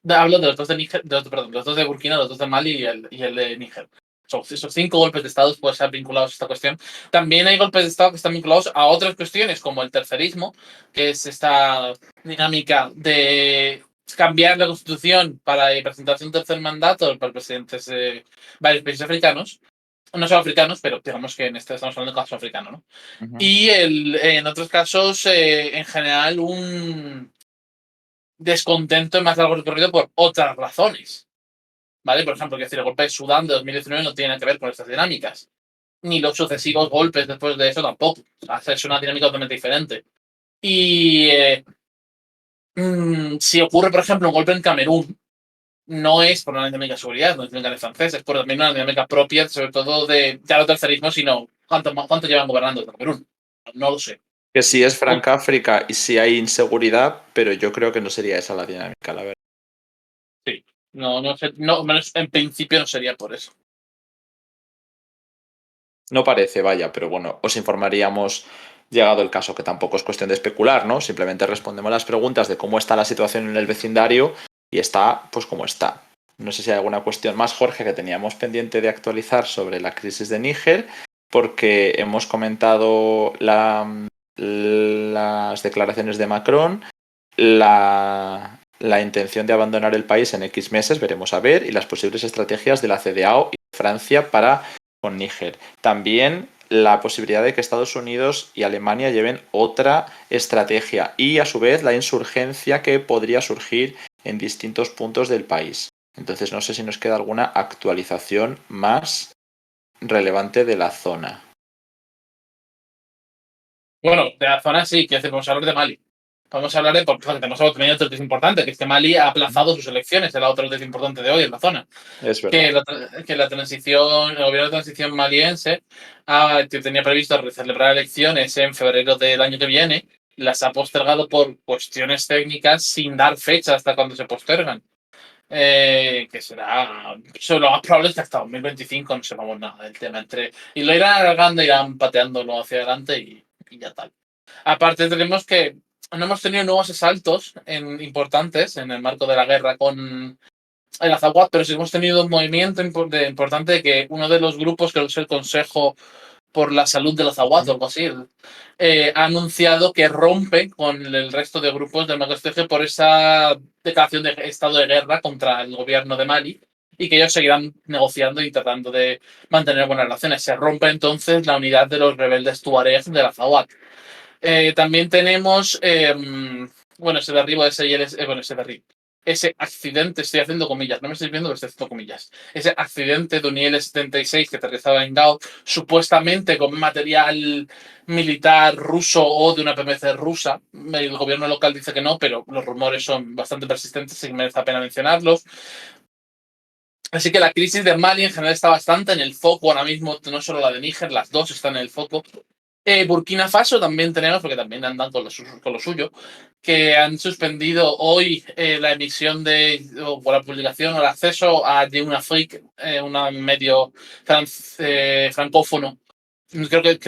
Hablo de los dos de Níger, perdón, los dos de Burkina, los dos de Mali y el de Níger. Esos 5 golpes de Estado pueden estar vinculados a esta cuestión. También hay golpes de Estado que están vinculados a otras cuestiones, como el tercerismo, que es esta dinámica de cambiar la constitución para presentarse un tercer mandato para presidentes de varios países africanos. No solo africanos, pero digamos que en este estamos hablando de caso africano, ¿no? Uh-huh. Y en otros casos, en general, un descontento más largo recorrido por otras razones. ¿Vale? Por ejemplo, el golpe de Sudán de 2019 no tiene nada que ver con estas dinámicas. Ni los sucesivos golpes después de eso tampoco. O sea, es una dinámica totalmente diferente. Y si ocurre, por ejemplo, un golpe en Camerún, no es por una dinámica de seguridad, no es dinámica de francés, es por también una dinámica propia, sobre todo de ya no tercerismo, sino cuánto llevan gobernando en Camerún. No lo sé. Que sí es Franca África y sí hay inseguridad, pero yo creo que no sería esa la dinámica, la verdad. Sí, no, en principio no sería por eso. No parece, vaya, pero bueno, os informaríamos llegado el caso, que tampoco es cuestión de especular, ¿no? Simplemente respondemos las preguntas de cómo está la situación en el vecindario y está, pues como está. No sé si hay alguna cuestión más, Jorge, que teníamos pendiente de actualizar sobre la crisis de Níger, porque hemos comentado las declaraciones de Macron, la intención de abandonar el país en X meses, veremos a ver, y las posibles estrategias de la CEDEAO y Francia para con Níger. También la posibilidad de que Estados Unidos y Alemania lleven otra estrategia y a su vez la insurgencia que podría surgir en distintos puntos del país. Entonces no sé si nos queda alguna actualización más relevante de la zona. Bueno, de la zona sí, que vamos a hablar de Mali. Vamos a hablar de, porque tenemos también otro que es importante, que es que Mali ha aplazado sus elecciones, era otro noticia importante de hoy en la zona. Es verdad. Que la transición, el gobierno de transición maliense tenía previsto celebrar elecciones en febrero del año que viene, las ha postergado por cuestiones técnicas sin dar fecha hasta cuando se postergan. Que será, lo más probable es que hasta 2025 no sepamos nada del tema. Y lo irán alargando, irán pateándolo hacia adelante y ya tal. Aparte tenemos que no hemos tenido nuevos asaltos importantes en el marco de la guerra con el Azawad, pero sí hemos tenido un movimiento importante de que uno de los grupos, que es el Consejo por la Salud del Azawad o algo así, ha anunciado que rompe con el resto de grupos del Macroestrategia por esa declaración de estado de guerra contra el gobierno de Mali y que ellos seguirán negociando y tratando de mantener buenas relaciones. Se rompe entonces la unidad de los rebeldes tuareg del Azawad. También tenemos, ese derribo de ese derribo. ese accidente, estoy haciendo comillas, no me estoy viendo, pero estoy haciendo comillas, ese accidente de un IL-76 que aterrizaba en Gao, supuestamente con material militar ruso o de una PMC rusa. El gobierno local dice que no, pero los rumores son bastante persistentes y merece la pena mencionarlos. Así que la crisis de Mali en general está bastante en el foco ahora mismo, no solo la de Níger, las dos están en el foco. Burkina Faso también tenemos, porque también andan con lo suyo, que han suspendido hoy la emisión o la publicación o el acceso a de una Afrique, un medio francófono. Creo que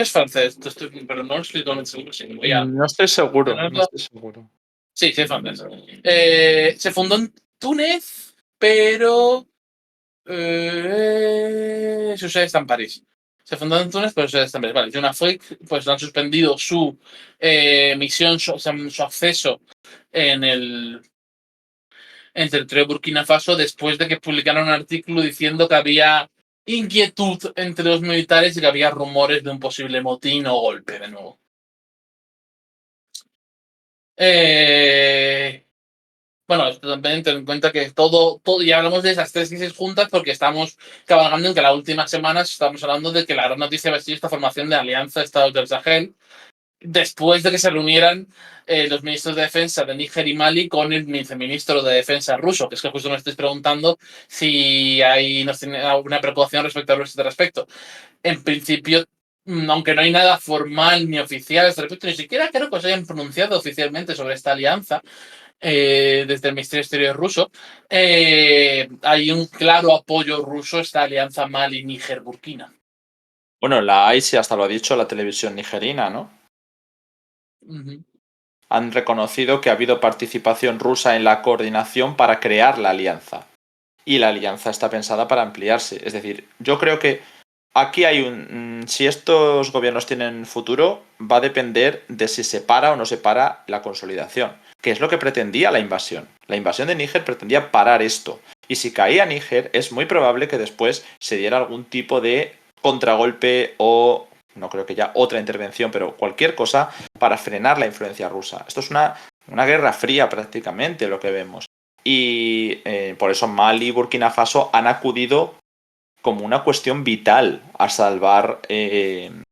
es francés, pero no estoy totalmente seguro. Sí, voy a No estoy seguro, no tenerlo. estoy seguro. Sí, sí, es francés. Se fundó en Túnez, pero su sede está en París. Se fundó en Túnez, pero su sede está en París. Vale, June Afrique, pues han suspendido su misión, su acceso en el territorio de Burkina Faso después de que publicaron un artículo diciendo que había inquietud entre los militares y que había rumores de un posible motín o golpe de nuevo. Bueno, esto también ten en cuenta que todo, y hablamos de esas tres crisis juntas porque estamos cabalgando en que las últimas semanas estamos hablando de que la gran noticia va a ser esta formación de alianza de Estados del Sahel, después de que se reunieran los ministros de defensa de Níger y Mali con el viceministro de defensa ruso, que es que justo me estáis preguntando si nos tiene alguna preocupación respecto a este respecto. En principio, aunque no hay nada formal ni oficial al respecto, ni siquiera creo que se hayan pronunciado oficialmente sobre esta alianza, desde el Ministerio Exterior ruso, hay un claro apoyo ruso a esta alianza Mali-Níger-Burkina. Bueno, la ICI hasta lo ha dicho la televisión nigerina, ¿no? Uh-huh. Han reconocido que ha habido participación rusa en la coordinación para crear la alianza. Y la alianza está pensada para ampliarse. Es decir, yo creo que aquí hay si estos gobiernos tienen futuro, va a depender de si se para o no se para la consolidación, que es lo que pretendía la invasión. La invasión de Níger pretendía parar esto. Y si caía Níger, es muy probable que después se diera algún tipo de contragolpe o, no creo que ya otra intervención, pero cualquier cosa para frenar la influencia rusa. Esto es una guerra fría prácticamente lo que vemos. Y por eso Mali y Burkina Faso han acudido como una cuestión vital a salvar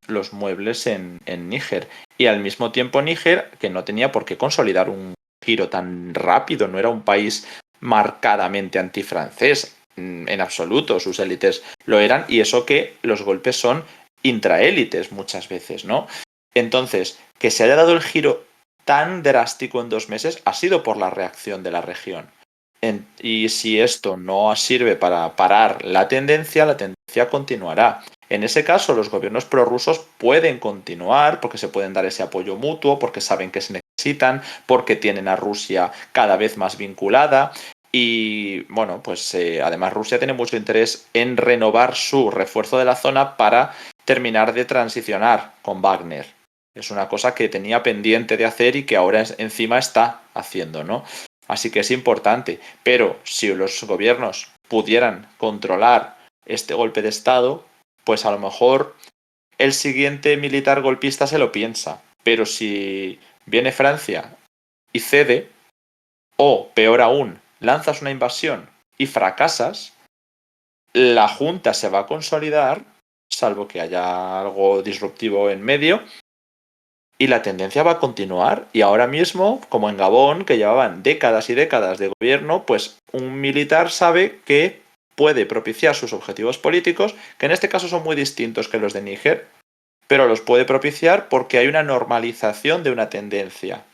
los muebles en Níger. Y al mismo tiempo Níger, que no tenía por qué consolidar un giro tan rápido, no era un país marcadamente antifrancés en absoluto, sus élites lo eran, y eso que los golpes son intraélites muchas veces, ¿no? Entonces, que se haya dado el giro tan drástico en 2 meses ha sido por la reacción de la región. Y si esto no sirve para parar la tendencia continuará. En ese caso, los gobiernos prorrusos pueden continuar porque se pueden dar ese apoyo mutuo, porque saben que se necesitan, porque tienen a Rusia cada vez más vinculada. Y bueno, pues además Rusia tiene mucho interés en renovar su refuerzo de la zona para terminar de transicionar con Wagner. Es una cosa que tenía pendiente de hacer y que ahora encima está haciendo, ¿no? Así que es importante. Pero si los gobiernos pudieran controlar este golpe de Estado, pues a lo mejor el siguiente militar golpista se lo piensa. Pero si viene Francia y cede, o peor aún, lanzas una invasión y fracasas, la Junta se va a consolidar, salvo que haya algo disruptivo en medio, y la tendencia va a continuar. Y ahora mismo, como en Gabón, que llevaban décadas y décadas de gobierno, pues un militar sabe que puede propiciar sus objetivos políticos, que en este caso son muy distintos que los de Níger, pero los puede propiciar porque hay una normalización de una tendencia.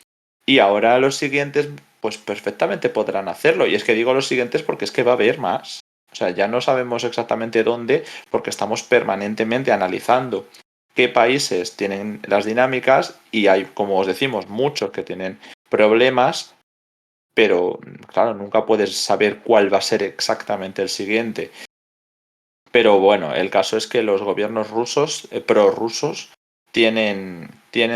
Y ahora los siguientes, pues perfectamente podrán hacerlo. Y es que digo los siguientes porque es que va a haber más. O sea, ya no sabemos exactamente dónde porque estamos permanentemente analizando qué países tienen las dinámicas y hay, como os decimos, muchos que tienen problemas, pero claro, nunca puedes saber cuál va a ser exactamente el siguiente. Pero bueno, el caso es que los gobiernos rusos, prorrusos, tienen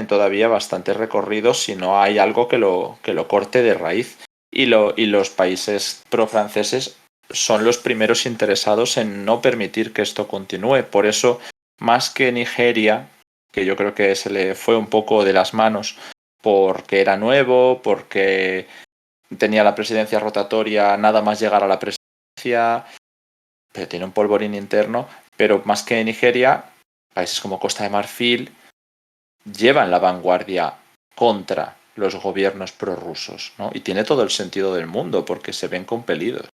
todavía bastante recorrido si no hay algo que lo corte de raíz. Y los países profranceses son los primeros interesados en no permitir que esto continúe. Por eso, más que Nigeria, que yo creo que se le fue un poco de las manos porque era nuevo, porque tenía la presidencia rotatoria nada más llegar a la presidencia, pero tiene un polvorín interno, pero más que Nigeria, países como Costa de Marfil llevan la vanguardia contra los gobiernos prorrusos, ¿no? Y tiene todo el sentido del mundo porque se ven compelidos.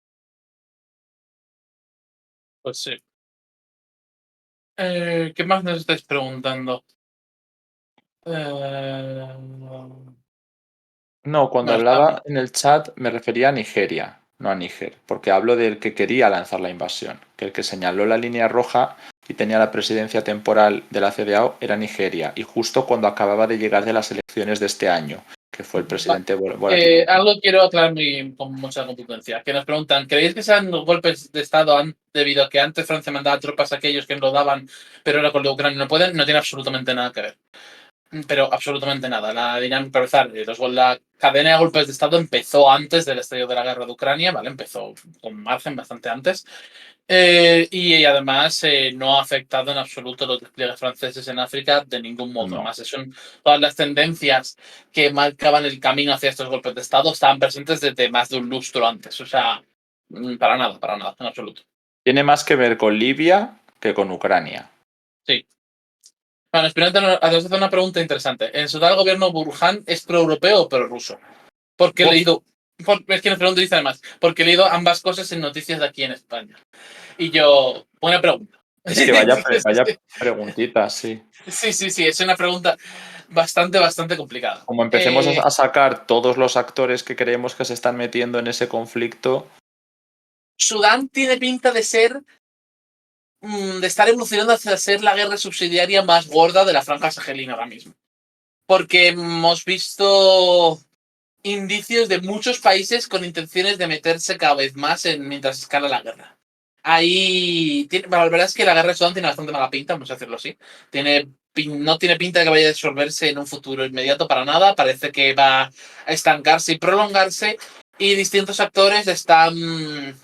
Pues sí. ¿Qué más nos estáis preguntando? Eh, No, cuando bueno, hablaba en el chat me refería a Nigeria, no a Níger, porque hablo del que quería lanzar la invasión, que el que señaló la línea roja y tenía la presidencia temporal de la CDAO era Nigeria, y justo cuando acababa de llegar de las elecciones de este año, que fue el presidente Bola Tinubu. algo quiero aclarar con mucha contundencia. Que nos preguntan, ¿creéis que sean golpes de Estado debido a que antes Francia mandaba tropas a aquellos que lo daban, pero ahora con lo de Ucrania no pueden? No tiene absolutamente nada que ver. Pero absolutamente nada. La dinámica, para empezar, la cadena de golpes de Estado empezó antes del estallido de la guerra de Ucrania, ¿vale? Empezó con margen bastante antes. Y además no ha afectado en absoluto los despliegues franceses en África de ningún modo. No. Además, son todas las tendencias que marcaban el camino hacia estos golpes de Estado estaban presentes desde más de un lustro antes. O sea, para nada, en absoluto. Tiene más que ver con Libia que con Ucrania. Sí. Bueno, espérate, nos hace una pregunta interesante. ¿En Sudán el gobierno Burhan es pro-europeo o pro-ruso? Porque he Uf, leído, es que nos pregunto dice además, porque he leído ambas cosas en noticias de aquí en España. Y yo, buena pregunta. es que vaya preguntita, sí. Sí, es una pregunta bastante complicada. Como empecemos a sacar todos los actores que creemos que se están metiendo en ese conflicto. Sudán tiene pinta de ser, de estar evolucionando hacia ser la guerra subsidiaria más gorda de la franja sahelina ahora mismo. Porque hemos visto indicios de muchos países con intenciones de meterse cada vez más mientras escala la guerra. Ahí, la verdad es que la guerra de Sudán tiene bastante mala pinta, vamos a decirlo así. No tiene pinta de que vaya a disolverse en un futuro inmediato para nada. Parece que va a estancarse y prolongarse. Y distintos actores están,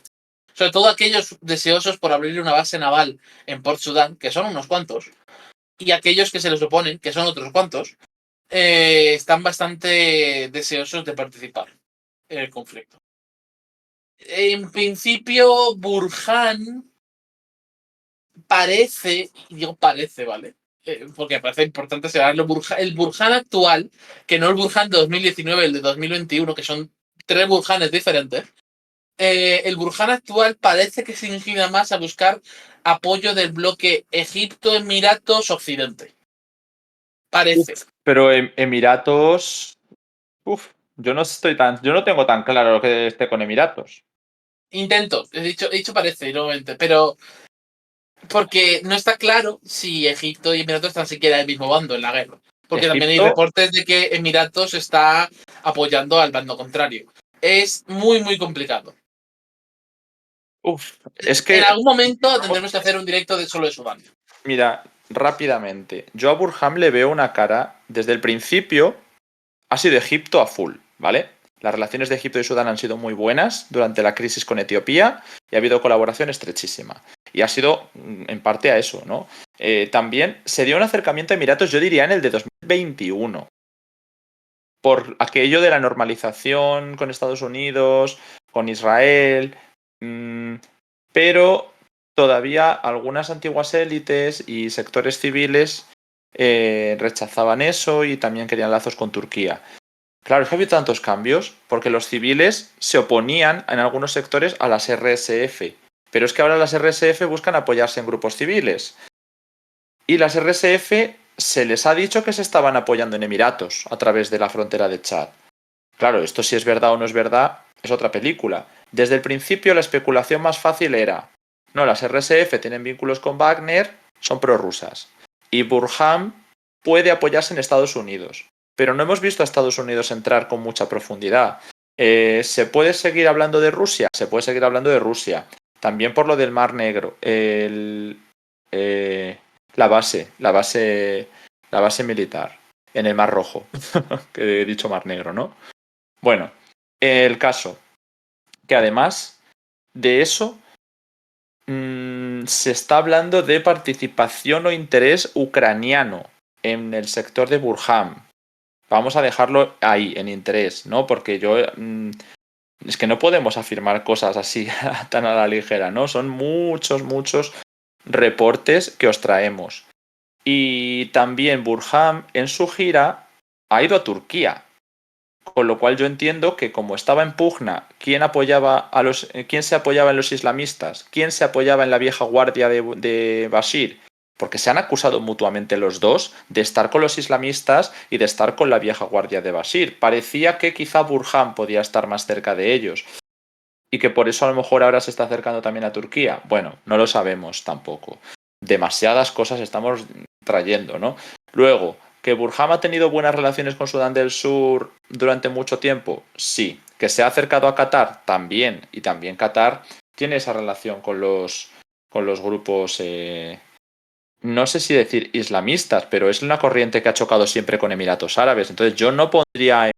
sobre todo aquellos deseosos por abrir una base naval en Port Sudán, que son unos cuantos, y aquellos que se les oponen, que son otros cuantos, están bastante deseosos de participar en el conflicto. En principio, Burhan parece, y digo parece, ¿vale? Porque me parece importante señalarlo, el Burhan actual, que no el Burhan de 2019, el de 2021, que son tres Burhanes diferentes, el Burhan actual parece que se inclina más a buscar apoyo del bloque Egipto, Emiratos, Occidente. Parece. Pero Emiratos. Uf, yo no tengo tan claro lo que esté con Emiratos. Intento, he dicho parece, nuevamente, pero porque no está claro si Egipto y Emiratos están siquiera del mismo bando en la guerra. Porque también hay Egipto. reportes de que Emiratos está apoyando al bando contrario. Es muy complicado. Uf, es En que, algún momento tendremos que hacer un directo de solo de Sudán. mira, rápidamente. Yo a Burham le veo una cara. Desde el principio ha sido Egipto a full, ¿vale? Las relaciones de Egipto y Sudán han sido muy buenas durante la crisis con Etiopía y ha habido colaboración estrechísima. Y ha sido en parte a eso, ¿no? También se dio un acercamiento a Emiratos, yo diría, en el de 2021. Por aquello de la normalización con Estados Unidos, con Israel, pero todavía algunas antiguas élites y sectores civiles rechazaban eso y también querían lazos con Turquía. Claro, es que ha habido tantos cambios porque los civiles se oponían en algunos sectores a las RSF, pero es que ahora las RSF buscan apoyarse en grupos civiles. Y las RSF se les ha dicho que se estaban apoyando en Emiratos a través de la frontera de Chad. Claro, esto si es verdad o no es verdad es otra película. Desde el principio la especulación más fácil era, no, las RSF tienen vínculos con Wagner, son prorrusas. Y Burham puede apoyarse en Estados Unidos. Pero no hemos visto a Estados Unidos entrar con mucha profundidad. ¿Se puede seguir hablando de Rusia? Se puede seguir hablando de Rusia. También por lo del Mar Negro. La base militar en el Mar Rojo. Que he dicho Mar Negro, ¿no? Bueno, el caso, que además de eso, se está hablando de participación o interés ucraniano en el sector de Burham. Vamos a dejarlo ahí, en interés, ¿no? Porque es que no podemos afirmar cosas así tan a la ligera, ¿no? Son muchos reportes que os traemos. Y también Burham en su gira ha ido a Turquía. Con lo cual yo entiendo que como estaba en pugna quién se apoyaba en los islamistas, quién se apoyaba en la vieja guardia de Bashir, porque se han acusado mutuamente los dos de estar con los islamistas y de estar con la vieja guardia de Bashir. Parecía que quizá Burhan podía estar más cerca de ellos y que por eso a lo mejor ahora se está acercando también a Turquía. Bueno, no lo sabemos tampoco. Demasiadas cosas estamos trayendo, ¿no? Luego, ¿que Burham ha tenido buenas relaciones con Sudán del Sur durante mucho tiempo? Sí. ¿Que se ha acercado a Qatar? También. Y también Qatar tiene esa relación con los grupos, no sé si decir islamistas, pero es una corriente que ha chocado siempre con Emiratos Árabes. Entonces yo no pondría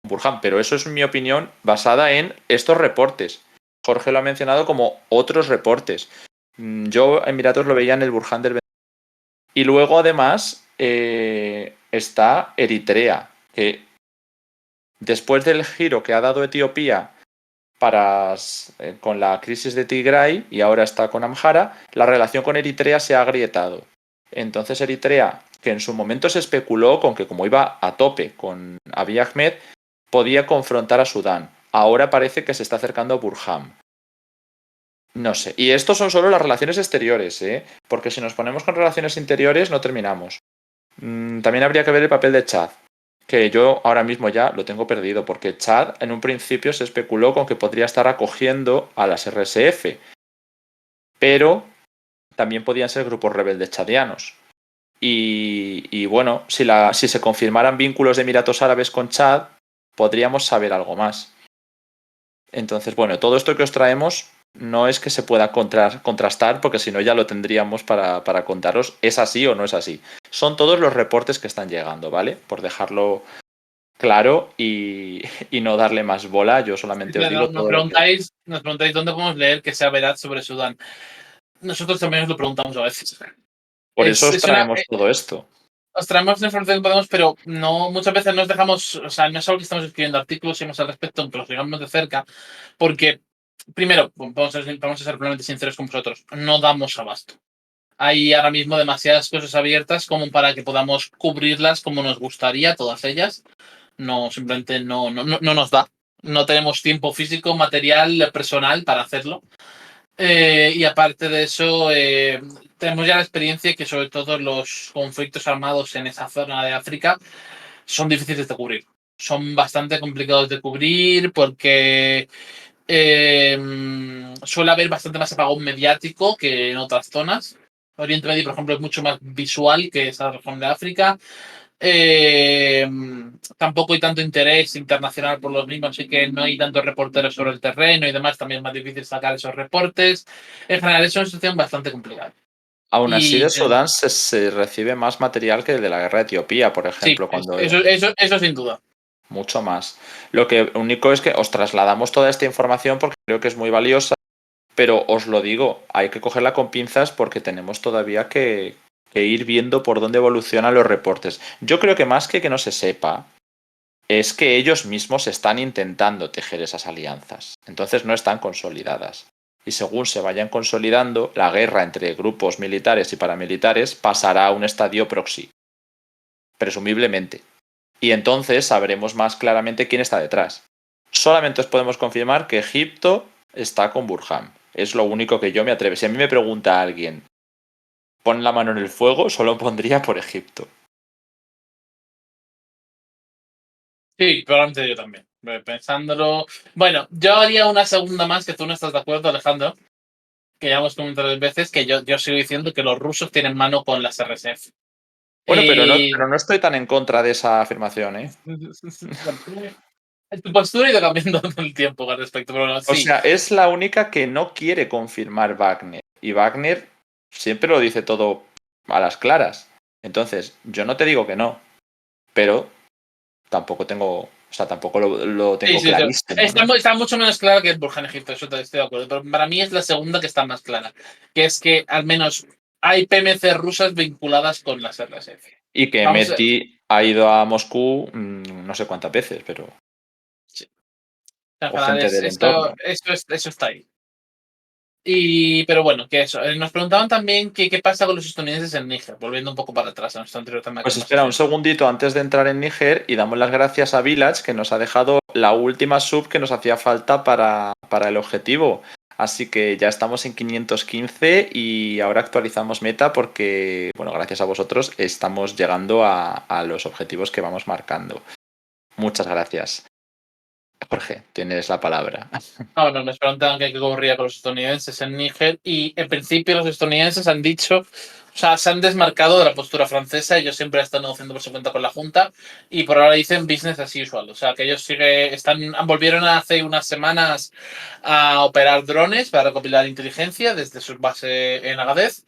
Burhan, pero eso es mi opinión basada en estos reportes. Jorge lo ha mencionado como otros reportes. Yo Emiratos lo veía en el Burhan del... Y luego además está Eritrea, que después del giro que ha dado Etiopía con la crisis de Tigray y ahora está con Amhara, la relación con Eritrea se ha agrietado. Entonces Eritrea, que en su momento se especuló con que como iba a tope con Abiy Ahmed, podía confrontar a Sudán. Ahora parece que se está acercando a Burham. No sé. Y estos son solo las relaciones exteriores, ¿eh? Porque si nos ponemos con relaciones interiores no terminamos. También habría que ver el papel de Chad, que yo ahora mismo ya lo tengo perdido, porque Chad en un principio se especuló con que podría estar acogiendo a las RSF, pero también podían ser grupos rebeldes chadianos. Y bueno, si se confirmaran vínculos de Emiratos Árabes con Chad, podríamos saber algo más. Entonces, bueno, todo esto que os traemos no es que se pueda contrastar, porque si no ya lo tendríamos para contaros, ¿es así o no es así? Son todos los reportes que están llegando, ¿vale? Por dejarlo claro y no darle más bola, yo solamente os digo Nos todo lo que... preguntáis dónde podemos leer que sea veraz sobre Sudán. Nosotros también os lo preguntamos a veces. Por eso os Es una, traemos todo esto. os traemos la información que podemos, pero no, muchas veces nos dejamos, o sea, no es algo que estamos escribiendo artículos y hemos al respecto, aunque los sigamos de cerca, porque, primero, vamos a ser plenamente sinceros con vosotros, no damos abasto. Hay ahora mismo demasiadas cosas abiertas como para que podamos cubrirlas como nos gustaría, todas ellas. No, simplemente no nos da. No tenemos tiempo físico, material, personal para hacerlo. Y aparte de eso, tenemos ya la experiencia que sobre todo los conflictos armados en esa zona de África son difíciles de cubrir. Son bastante complicados de cubrir porque suele haber bastante más apagón mediático que en otras zonas. Oriente Medio, por ejemplo, es mucho más visual que esa región de África. Eh, Tampoco hay tanto interés internacional por los mismos, así que no hay tantos reporteros sobre el terreno y demás, también es más difícil sacar esos reportes. En general, es una situación bastante complicada. Aún así, Y de Sudán se recibe más material que de la guerra de Etiopía, por sí, ejemplo, eso sin duda. mucho más. Lo que único es que os trasladamos toda esta información porque creo que es muy valiosa, pero os lo digo, hay que cogerla con pinzas porque tenemos todavía que ir viendo por dónde evolucionan los reportes. Yo creo que más que no se sepa, es que ellos mismos están intentando tejer esas alianzas. Entonces no están consolidadas. Y según se vayan consolidando, la guerra entre grupos militares y paramilitares pasará a un estadio proxy, presumiblemente. Y entonces sabremos más claramente quién está detrás. Solamente os podemos confirmar que Egipto está con Burham. Es lo único que yo me atrevo. Si a mí me pregunta alguien, pon la mano en el fuego, solo pondría por Egipto. Sí, probablemente yo también. Pensándolo. Bueno, yo haría una segunda más que tú no estás de acuerdo, Alejandro. Que ya hemos comentado 2 veces que yo sigo diciendo que los rusos tienen mano con las RSF. Bueno, Y pero no estoy tan en contra de esa afirmación, ¿eh? tu postura ha ido cambiando con el tiempo al respecto, pero bueno, O sí. sea, es la única que no quiere confirmar Wagner. Y Wagner siempre lo dice todo a las claras. Entonces, yo no te digo que no, pero tampoco tengo, o sea, tampoco lo Sí, tengo sí, sí. clarísimo, ¿no? Está mucho menos clara que el Burj Egipto, eso estoy de acuerdo. Pero para mí es la segunda que está más clara, que es que al menos hay PMC rusas vinculadas con las RSF. Y que Vamos, Mehdi ha ido a Moscú no sé cuántas veces, pero. sí, en O general gente del entorno. eso está ahí. Pero bueno, que eso. Nos preguntaban también qué pasa con los estadounidenses en Níger, volviendo un poco para atrás a nuestro anterior tema de Pues espera un conversación. segundito antes de entrar en Níger y damos las gracias a Village que nos ha dejado la última sub que nos hacía falta para el objetivo. Así que ya estamos en 515 y ahora actualizamos meta porque, bueno, gracias a vosotros estamos llegando a los objetivos que vamos marcando. Muchas gracias. Jorge, tienes la palabra. Bueno, nos preguntaban qué ocurría con los estadounidenses en Níger y en principio los estadounidenses han dicho, o sea, se han desmarcado de la postura francesa. Ellos siempre están negociando por su cuenta con la Junta y por ahora dicen business as usual. O sea, que ellos volvieron hace unas semanas a operar drones para recopilar inteligencia desde su base en Agadez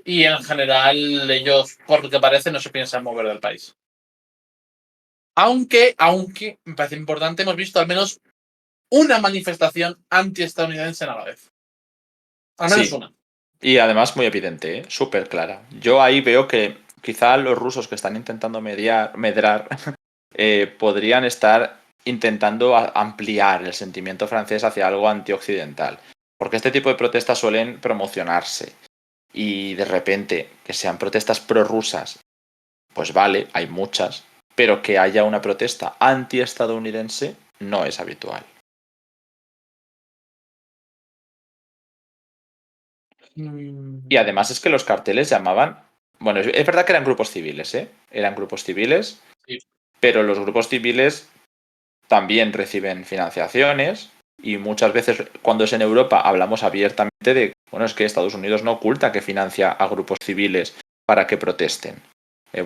y en general ellos, por lo que parece, no se piensan mover del país. Aunque, me parece importante, hemos visto al menos una manifestación anti-estadounidense en Agadez. Al menos Sí, una. y además muy evidente, ¿eh? Súper clara. Yo ahí veo que quizá los rusos que están intentando medrar podrían estar intentando ampliar el sentimiento francés hacia algo antioccidental. Porque este tipo de protestas suelen promocionarse. Y de repente, que sean protestas prorrusas, pues vale, hay muchas, pero que haya una protesta antiestadounidense no es habitual. Y además es que los carteles llamaban. Bueno, es verdad que eran grupos civiles, ¿eh? Eran grupos civiles, Sí. pero los grupos civiles también reciben financiaciones y muchas veces cuando es en Europa hablamos abiertamente de, bueno, es que Estados Unidos no oculta que financia a grupos civiles para que protesten.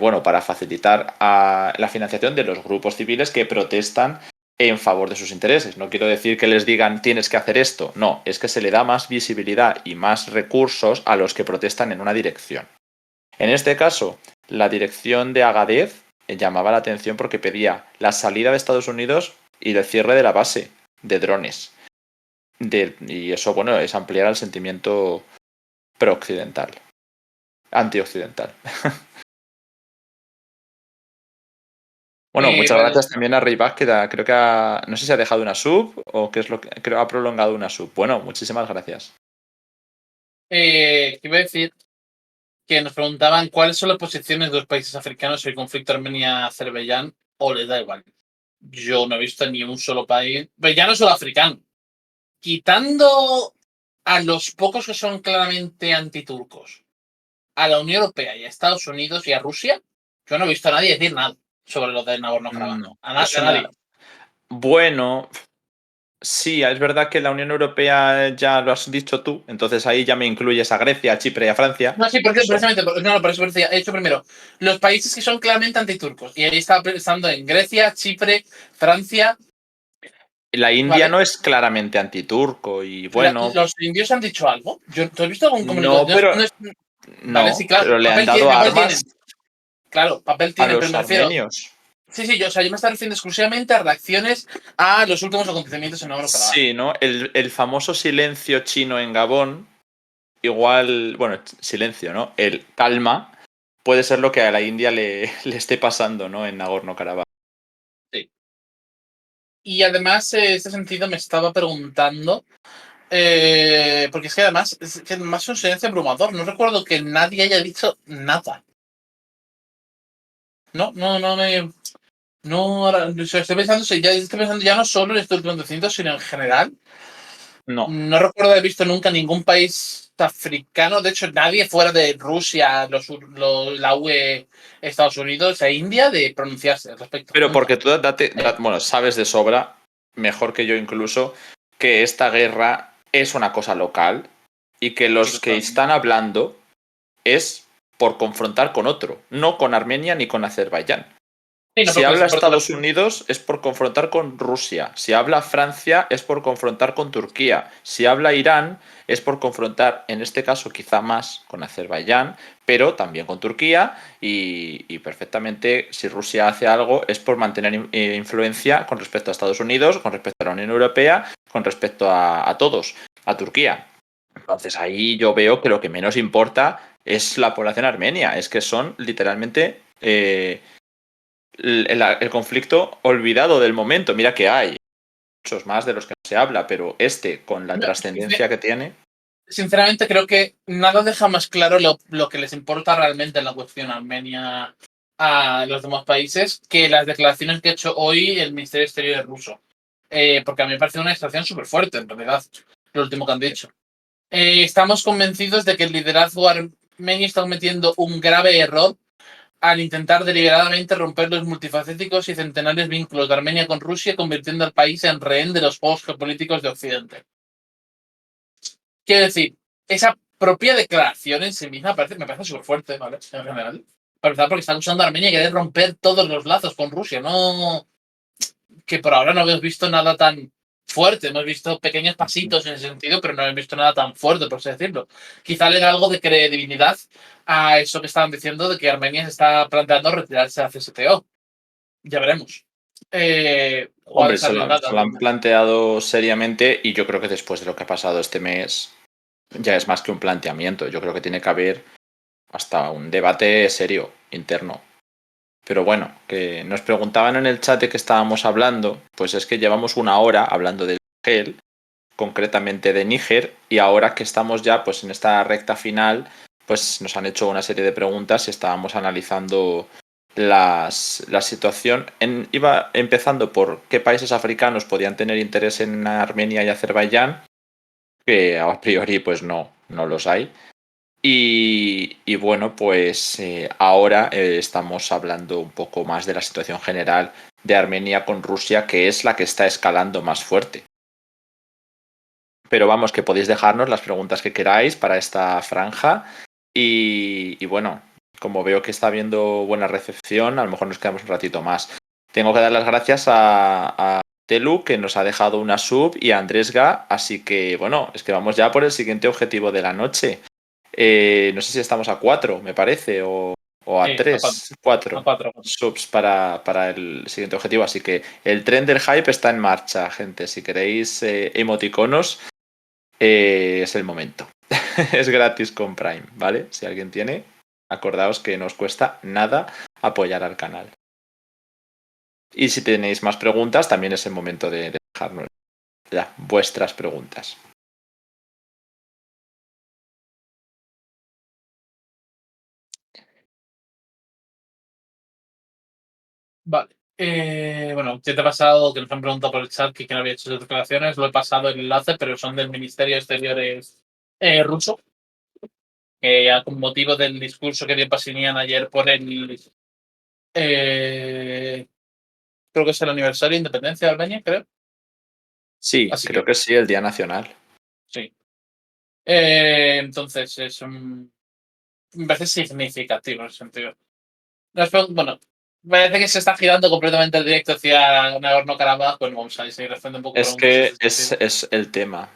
Bueno, para facilitar la financiación de los grupos civiles que protestan en favor de sus intereses. No quiero decir que les digan tienes que hacer esto, no, es que se le da más visibilidad y más recursos a los que protestan en una dirección. En este caso, la dirección de Agadez llamaba la atención porque pedía la salida de Estados Unidos y el cierre de la base de drones. Y eso, bueno, es ampliar el sentimiento pro-occidental, anti-occidental. Bueno, muchas Vale. gracias también a Rayback, que creo que no sé si ha dejado una sub o qué es lo que creo ha prolongado una sub. Bueno, muchísimas gracias. Iba a decir que nos preguntaban cuáles son las posiciones de los países africanos sobre el conflicto Armenia-Azerbaiyán o les da igual. Yo no he visto ni un solo país, pero ya no solo africano, quitando a los pocos que son claramente antiturcos, a la Unión Europea y a Estados Unidos y a Rusia, yo no he visto a nadie decir nada sobre lo de Nagorno-Karabaj. No, A nadie. bueno, sí, es verdad que la Unión Europea ya lo has dicho tú, entonces ahí ya me incluyes a Grecia, a Chipre y a Francia. No, sí, Eso. precisamente, no, por eso decía, he hecho primero los países que son claramente antiturcos. Y ahí estaba pensando en Grecia, Chipre, Francia, La India ¿vale? no es claramente antiturco y bueno, ¿Los indios han dicho algo? ¿Tú has visto algún comunicado? no, pero Vale, sí, no, claro, pero le han dado papel tienen. armas Claro, papel a tienen, pero los me refiero. armenios. Sí, sí, yo, o sea, yo me estaba refiriendo exclusivamente a reacciones a los últimos acontecimientos en Nagorno-Karabaj. Sí, ¿no? El famoso silencio chino en Gabón, igual, bueno, silencio, ¿no? El calma puede ser lo que a la India le esté pasando, ¿no? En Nagorno-Karabaj. Sí. Y además, en este sentido, me estaba preguntando. Porque es que además es un silencio abrumador. No recuerdo que nadie haya dicho nada. No, no, no me. No, o sea, estoy pensando ya no solo en estos acontecimientos, sino en general. No, No recuerdo haber visto nunca ningún país africano, de hecho, nadie fuera de Rusia, la UE, Estados Unidos e India, de pronunciarse al respecto. pero Nunca. porque tú bueno, sabes de sobra, mejor que yo incluso, que esta guerra es una cosa local y que Sí, los que claro. están hablando es por confrontar con otro, no con Armenia ni con Azerbaiyán. Sí, no, Si porque habla porque Estados Unidos es por confrontar con Rusia. Si habla Francia es por confrontar con Turquía. Si habla Irán es por confrontar, en este caso quizá más con Azerbaiyán, pero también con Turquía. Y perfectamente, si Rusia hace algo, es por mantener influencia con respecto a Estados Unidos, con respecto a la Unión Europea, con respecto a todos, a Turquía. Entonces ahí yo veo que lo que menos importa es la población armenia. Es que son literalmente el conflicto olvidado del momento. Mira que hay muchos más de los que no se habla, pero con la trascendencia que tiene. Sinceramente, creo que nada deja más claro lo que les importa realmente en la cuestión Armenia a los demás países que las declaraciones que ha hecho hoy el Ministerio de Exteriores ruso. Porque a mí me parece una declaración súper fuerte, en realidad, lo último que han dicho. Estamos convencidos de que el liderazgo armenio está cometiendo un grave error al intentar deliberadamente romper los multifacéticos y centenarios vínculos de Armenia con Rusia, convirtiendo al país en rehén de los juegos geopolíticos de Occidente. Quiero decir, esa propia declaración en sí misma me parece súper fuerte, ¿vale? En general. Para empezar, porque está acusando a Armenia de querer romper todos los lazos con Rusia, no que por ahora no hemos visto nada tan fuerte. Hemos visto pequeños pasitos en ese sentido, pero no hemos visto nada tan fuerte, por así decirlo. Quizá le da algo de credibilidad a eso que estaban diciendo de que Armenia se está planteando retirarse de la CSTO. Ya veremos. ¿Cuál Hombre, es la realidad se lo han realmente? planteado seriamente y yo creo que después de lo que ha pasado este mes ya es más que un planteamiento. Yo creo que tiene que haber hasta un debate serio, interno. Pero bueno, que nos preguntaban en el chat de que estábamos hablando, pues es que llevamos una hora hablando del gel, concretamente de Níger, y ahora que estamos ya pues en esta recta final, pues nos han hecho una serie de preguntas y estábamos analizando la situación. Iba empezando por qué países africanos podían tener interés en Armenia y Azerbaiyán, que a priori pues no los hay. Y bueno, pues ahora estamos hablando un poco más de la situación general de Armenia con Rusia, que es la que está escalando más fuerte. Pero vamos, que podéis dejarnos las preguntas que queráis para esta franja. Y bueno, como veo que está habiendo buena recepción, a lo mejor nos quedamos un ratito más. Tengo que dar las gracias a Telu, que nos ha dejado una sub, y a Andrés Ga, así que bueno, es que vamos ya por el siguiente objetivo de la noche. No sé si estamos a 4, me parece, o a A 4. 3, A 4 4. subs para el siguiente objetivo. Así que el tren del hype está en marcha, gente. Si queréis emoticonos, es el momento. Es gratis con Prime, ¿vale? Si alguien tiene, acordaos que no os cuesta nada apoyar al canal. Y si tenéis más preguntas, también es el momento de dejarnos ya vuestras preguntas. Vale. Bueno, ya te he pasado, que nos han preguntado por el chat que quién había hecho esas declaraciones. Lo he pasado el enlace, pero son del Ministerio de Exteriores ruso, que con motivo del discurso que dio Pashinyan ayer por el. Creo que es el aniversario de independencia de Armenia, creo. Sí, Así creo que, que sí, el Día Nacional. sí. Entonces, me parece significativo en ese sentido. Bueno, parece que se está girando completamente el directo hacia Nagorno-Karabaj. Bueno, vamos a seguir respondiendo un poco Es preguntas en que ese sentido. es el tema.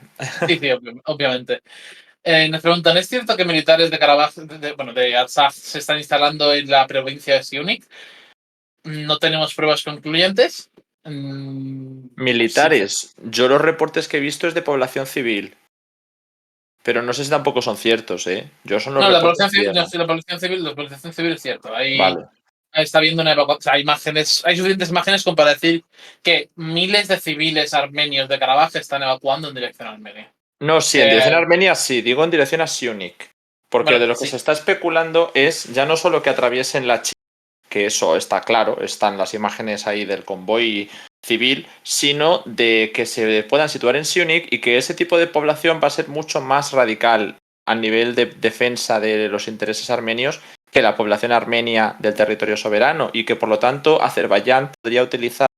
Sí, sí, obviamente. Nos preguntan, ¿es cierto que militares de Karabaj, de Artsaj, se están instalando en la provincia de Siunik? No tenemos pruebas concluyentes. Sí. Militares. Yo los reportes que he visto es de población civil. Pero no sé si tampoco son ciertos, ¿eh? Yo son los No, la reportes población que civil, no, llegan. sí, la población civil es cierto. Vale. Ahí está habiendo una evacuación. O sea, hay imágenes, hay suficientes imágenes como para decir que miles de civiles armenios de Karabaj están evacuando en dirección a Armenia. No, sí, en dirección a Armenia sí, digo en dirección a Siunik. Porque Bueno, de lo que sí. se está especulando es ya no solo que atraviesen la China, que eso está claro, están las imágenes ahí del convoy civil, sino de que se puedan situar en Siunik y que ese tipo de población va a ser mucho más radical a nivel de defensa de los intereses armenios que la población armenia del territorio soberano y que por lo tanto Azerbaiyán podría utilizar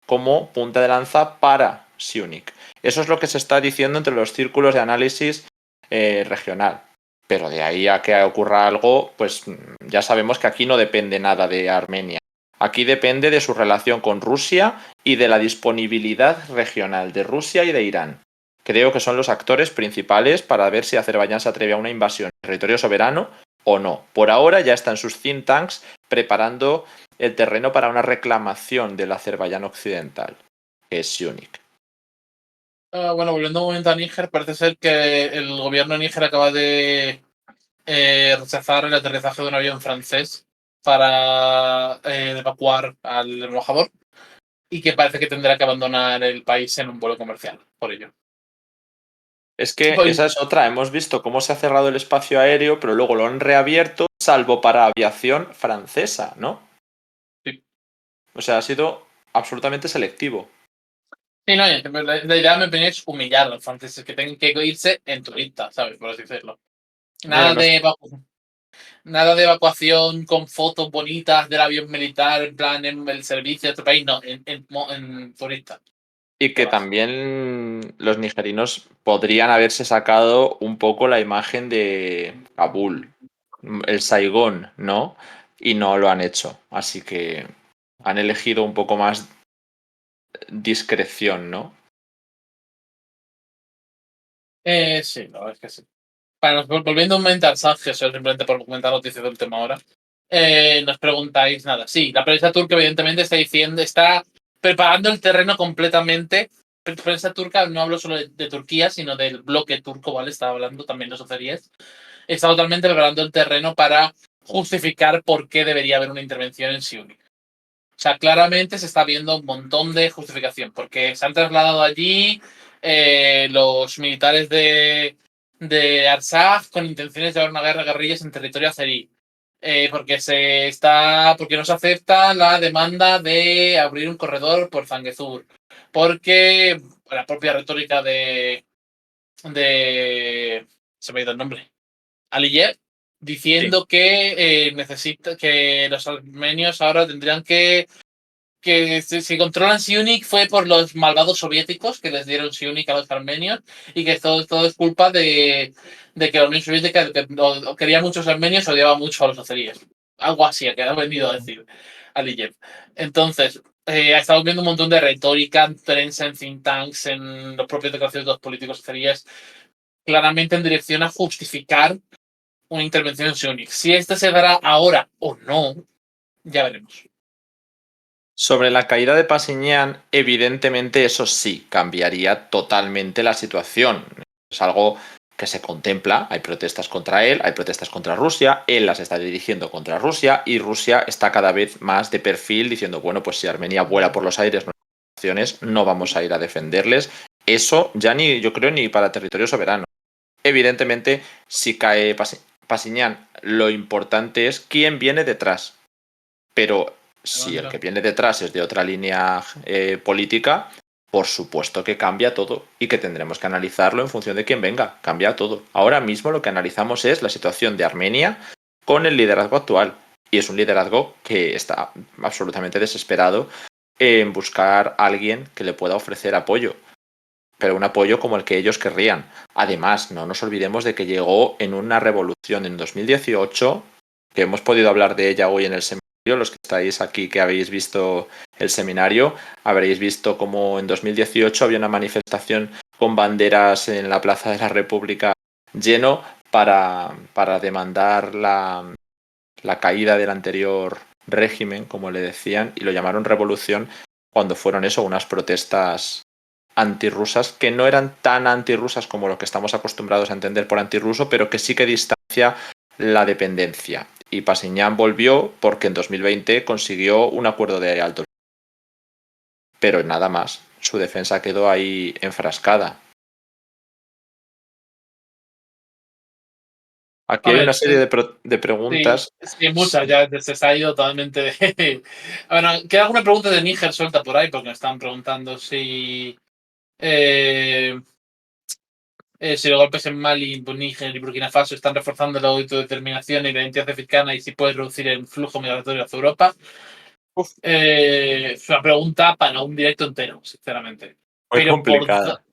como punta de lanza para Siunik. Eso es lo que se está diciendo entre los círculos de análisis regional. Pero de ahí a que ocurra algo, pues ya sabemos que aquí no depende nada de Armenia. Aquí depende de su relación con Rusia y de la disponibilidad regional de Rusia y de Irán. Creo que son los actores principales para ver si Azerbaiyán se atreve a una invasión en territorio soberano o no. Por ahora ya están sus think tanks preparando el terreno para una reclamación del Azerbaiyán occidental, que es Siunik. Bueno, volviendo un momento a Níger, parece ser que el gobierno de Níger acaba de rechazar el aterrizaje de un avión francés para evacuar al embajador y que parece que tendrá que abandonar el país en un vuelo comercial por ello. Es que Pues, esa es otra. Hemos visto cómo se ha cerrado el espacio aéreo, pero luego lo han reabierto, salvo para aviación francesa, ¿no? sí. O sea, ha sido absolutamente selectivo. Sí, no, la idea me opinión es humillar a los franceses que tengan que irse en turista, ¿sabes? Por así decirlo. Mira, Nada de, nada de evacuación con fotos bonitas del avión militar, en plan en el servicio de otro país, no, en turista. y ¿Qué que vas? también los nigerinos podrían haberse sacado un poco la imagen de Kabul, el Saigón, ¿no? Y no lo han hecho. Así que han elegido un poco más discreción, ¿no? Sí, la verdad es que sí. Bueno, volviendo un momento al Sánchez, simplemente por comentar noticias del tema ahora. Nos preguntáis nada. Sí, la prensa turca evidentemente está diciendo, está preparando el terreno completamente. Prensa turca, no hablo solo de Turquía, sino del bloque turco, ¿vale? Estaba hablando también de sociedades. Está totalmente preparando el terreno para justificar por qué debería haber una intervención en Siúnik. O sea, claramente se está viendo un montón de justificación, porque se han trasladado allí los militares de Artsaj con intenciones de haber una guerra de guerrillas en territorio azerí. Porque no se acepta la demanda de abrir un corredor por Zangezur. Porque la propia retórica de se me ha ido el nombre. Aliyev, Sí. diciendo que necesita que los armenios ahora tendrían que si controlan Siunik fue por los malvados soviéticos que les dieron Siunik a los armenios y que todo es culpa de que la Unión Soviética que quería muchos armenios odiaba mucho a los azeríes. Algo así, que ha venido a decir Aliyev. Entonces, estamos viendo un montón de retórica en prensa, en think tanks, en los propios declaraciones de los políticos azeríes, claramente en dirección a justificar una intervención en Siunik. Si esta se dará ahora o no, ya veremos. Sobre la caída de Pasiñán, evidentemente eso sí cambiaría totalmente la situación. Es algo que se contempla, hay protestas contra él, hay protestas contra Rusia, él las está dirigiendo contra Rusia y Rusia está cada vez más de perfil diciendo, bueno, pues si Armenia vuela por los aires nuestras naciones, no vamos a ir a defenderles. Eso ya ni, yo creo, ni para territorio soberano. Evidentemente, si cae Pasiñán, lo importante es quién viene detrás. Pero si el que viene detrás es de otra línea política, por supuesto que cambia todo y que tendremos que analizarlo en función de quién venga. Cambia todo. Ahora mismo lo que analizamos es la situación de Armenia con el liderazgo actual. Y es un liderazgo que está absolutamente desesperado en buscar a alguien que le pueda ofrecer apoyo. Pero un apoyo como el que ellos querrían. Además, no nos olvidemos de que llegó en una revolución en 2018, que hemos podido hablar de ella hoy en el seminario. Los que estáis aquí, que habéis visto el seminario, habréis visto cómo en 2018 había una manifestación con banderas en la Plaza de la República lleno para demandar la caída del anterior régimen, como le decían, y lo llamaron revolución cuando fueron eso, unas protestas antirrusas que no eran tan antirrusas como lo que estamos acostumbrados a entender por antirruso, pero que sí que distancia la dependencia. Y Pasiñán volvió porque en 2020 consiguió un acuerdo de alto. Pero nada más. Su defensa quedó ahí enfrascada. Aquí A hay una ver, serie de sí, preguntas. sí, muchas, ya se ha ido totalmente de... Bueno, queda alguna pregunta de Níger suelta por ahí, porque me están preguntando eh, si los golpes en Mali, Níger y Burkina Faso están reforzando la autodeterminación y la identidad africana y si puede reducir el flujo migratorio hacia Europa. Es una pregunta para un directo entero, sinceramente. Muy Pero complicada.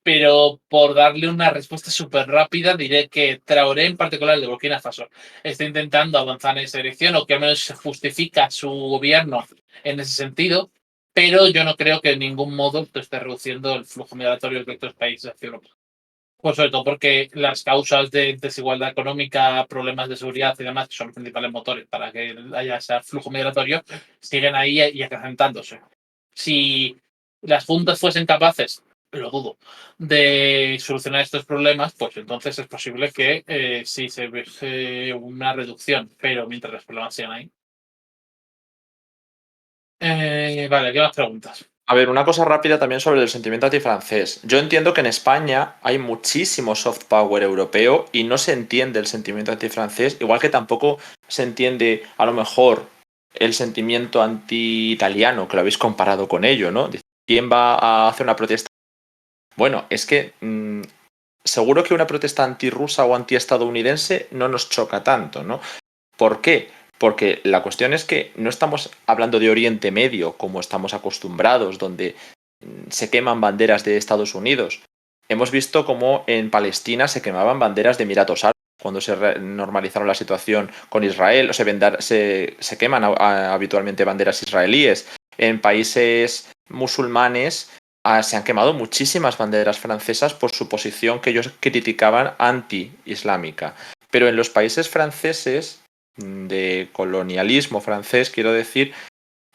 pero por darle una respuesta súper rápida, diré que Traoré, en particular el de Burkina Faso, está intentando avanzar en esa dirección o que al menos se justifica su gobierno en ese sentido, pero yo no creo que de ningún modo esto esté reduciendo el flujo migratorio de otros países hacia Europa. Pues sobre todo porque las causas de desigualdad económica, problemas de seguridad y demás, que son los principales motores para que haya ese flujo migratorio, siguen ahí y acrecentándose. Si las juntas fuesen capaces, lo dudo, de solucionar estos problemas, pues entonces es posible que sí se ve una reducción, pero mientras los problemas sigan ahí. Vale, ¿qué más preguntas? A ver, una cosa rápida también sobre el sentimiento antifrancés. Yo entiendo que en España hay muchísimo soft power europeo y no se entiende el sentimiento antifrancés, igual que tampoco se entiende a lo mejor el sentimiento anti-italiano, que lo habéis comparado con ello, ¿no? ¿Quién va a hacer una protesta? Bueno, es que seguro que una protesta antirrusa o antiestadounidense no nos choca tanto, ¿no? ¿Por qué? Porque la cuestión es que no estamos hablando de Oriente Medio como estamos acostumbrados, donde se queman banderas de Estados Unidos. Hemos visto cómo en Palestina se quemaban banderas de Emiratos Árabes cuando se normalizaron la situación con Israel, o se queman habitualmente banderas israelíes. En países musulmanes se han quemado muchísimas banderas francesas por su posición que ellos criticaban anti-islámica. Pero en los países franceses, de colonialismo francés, quiero decir,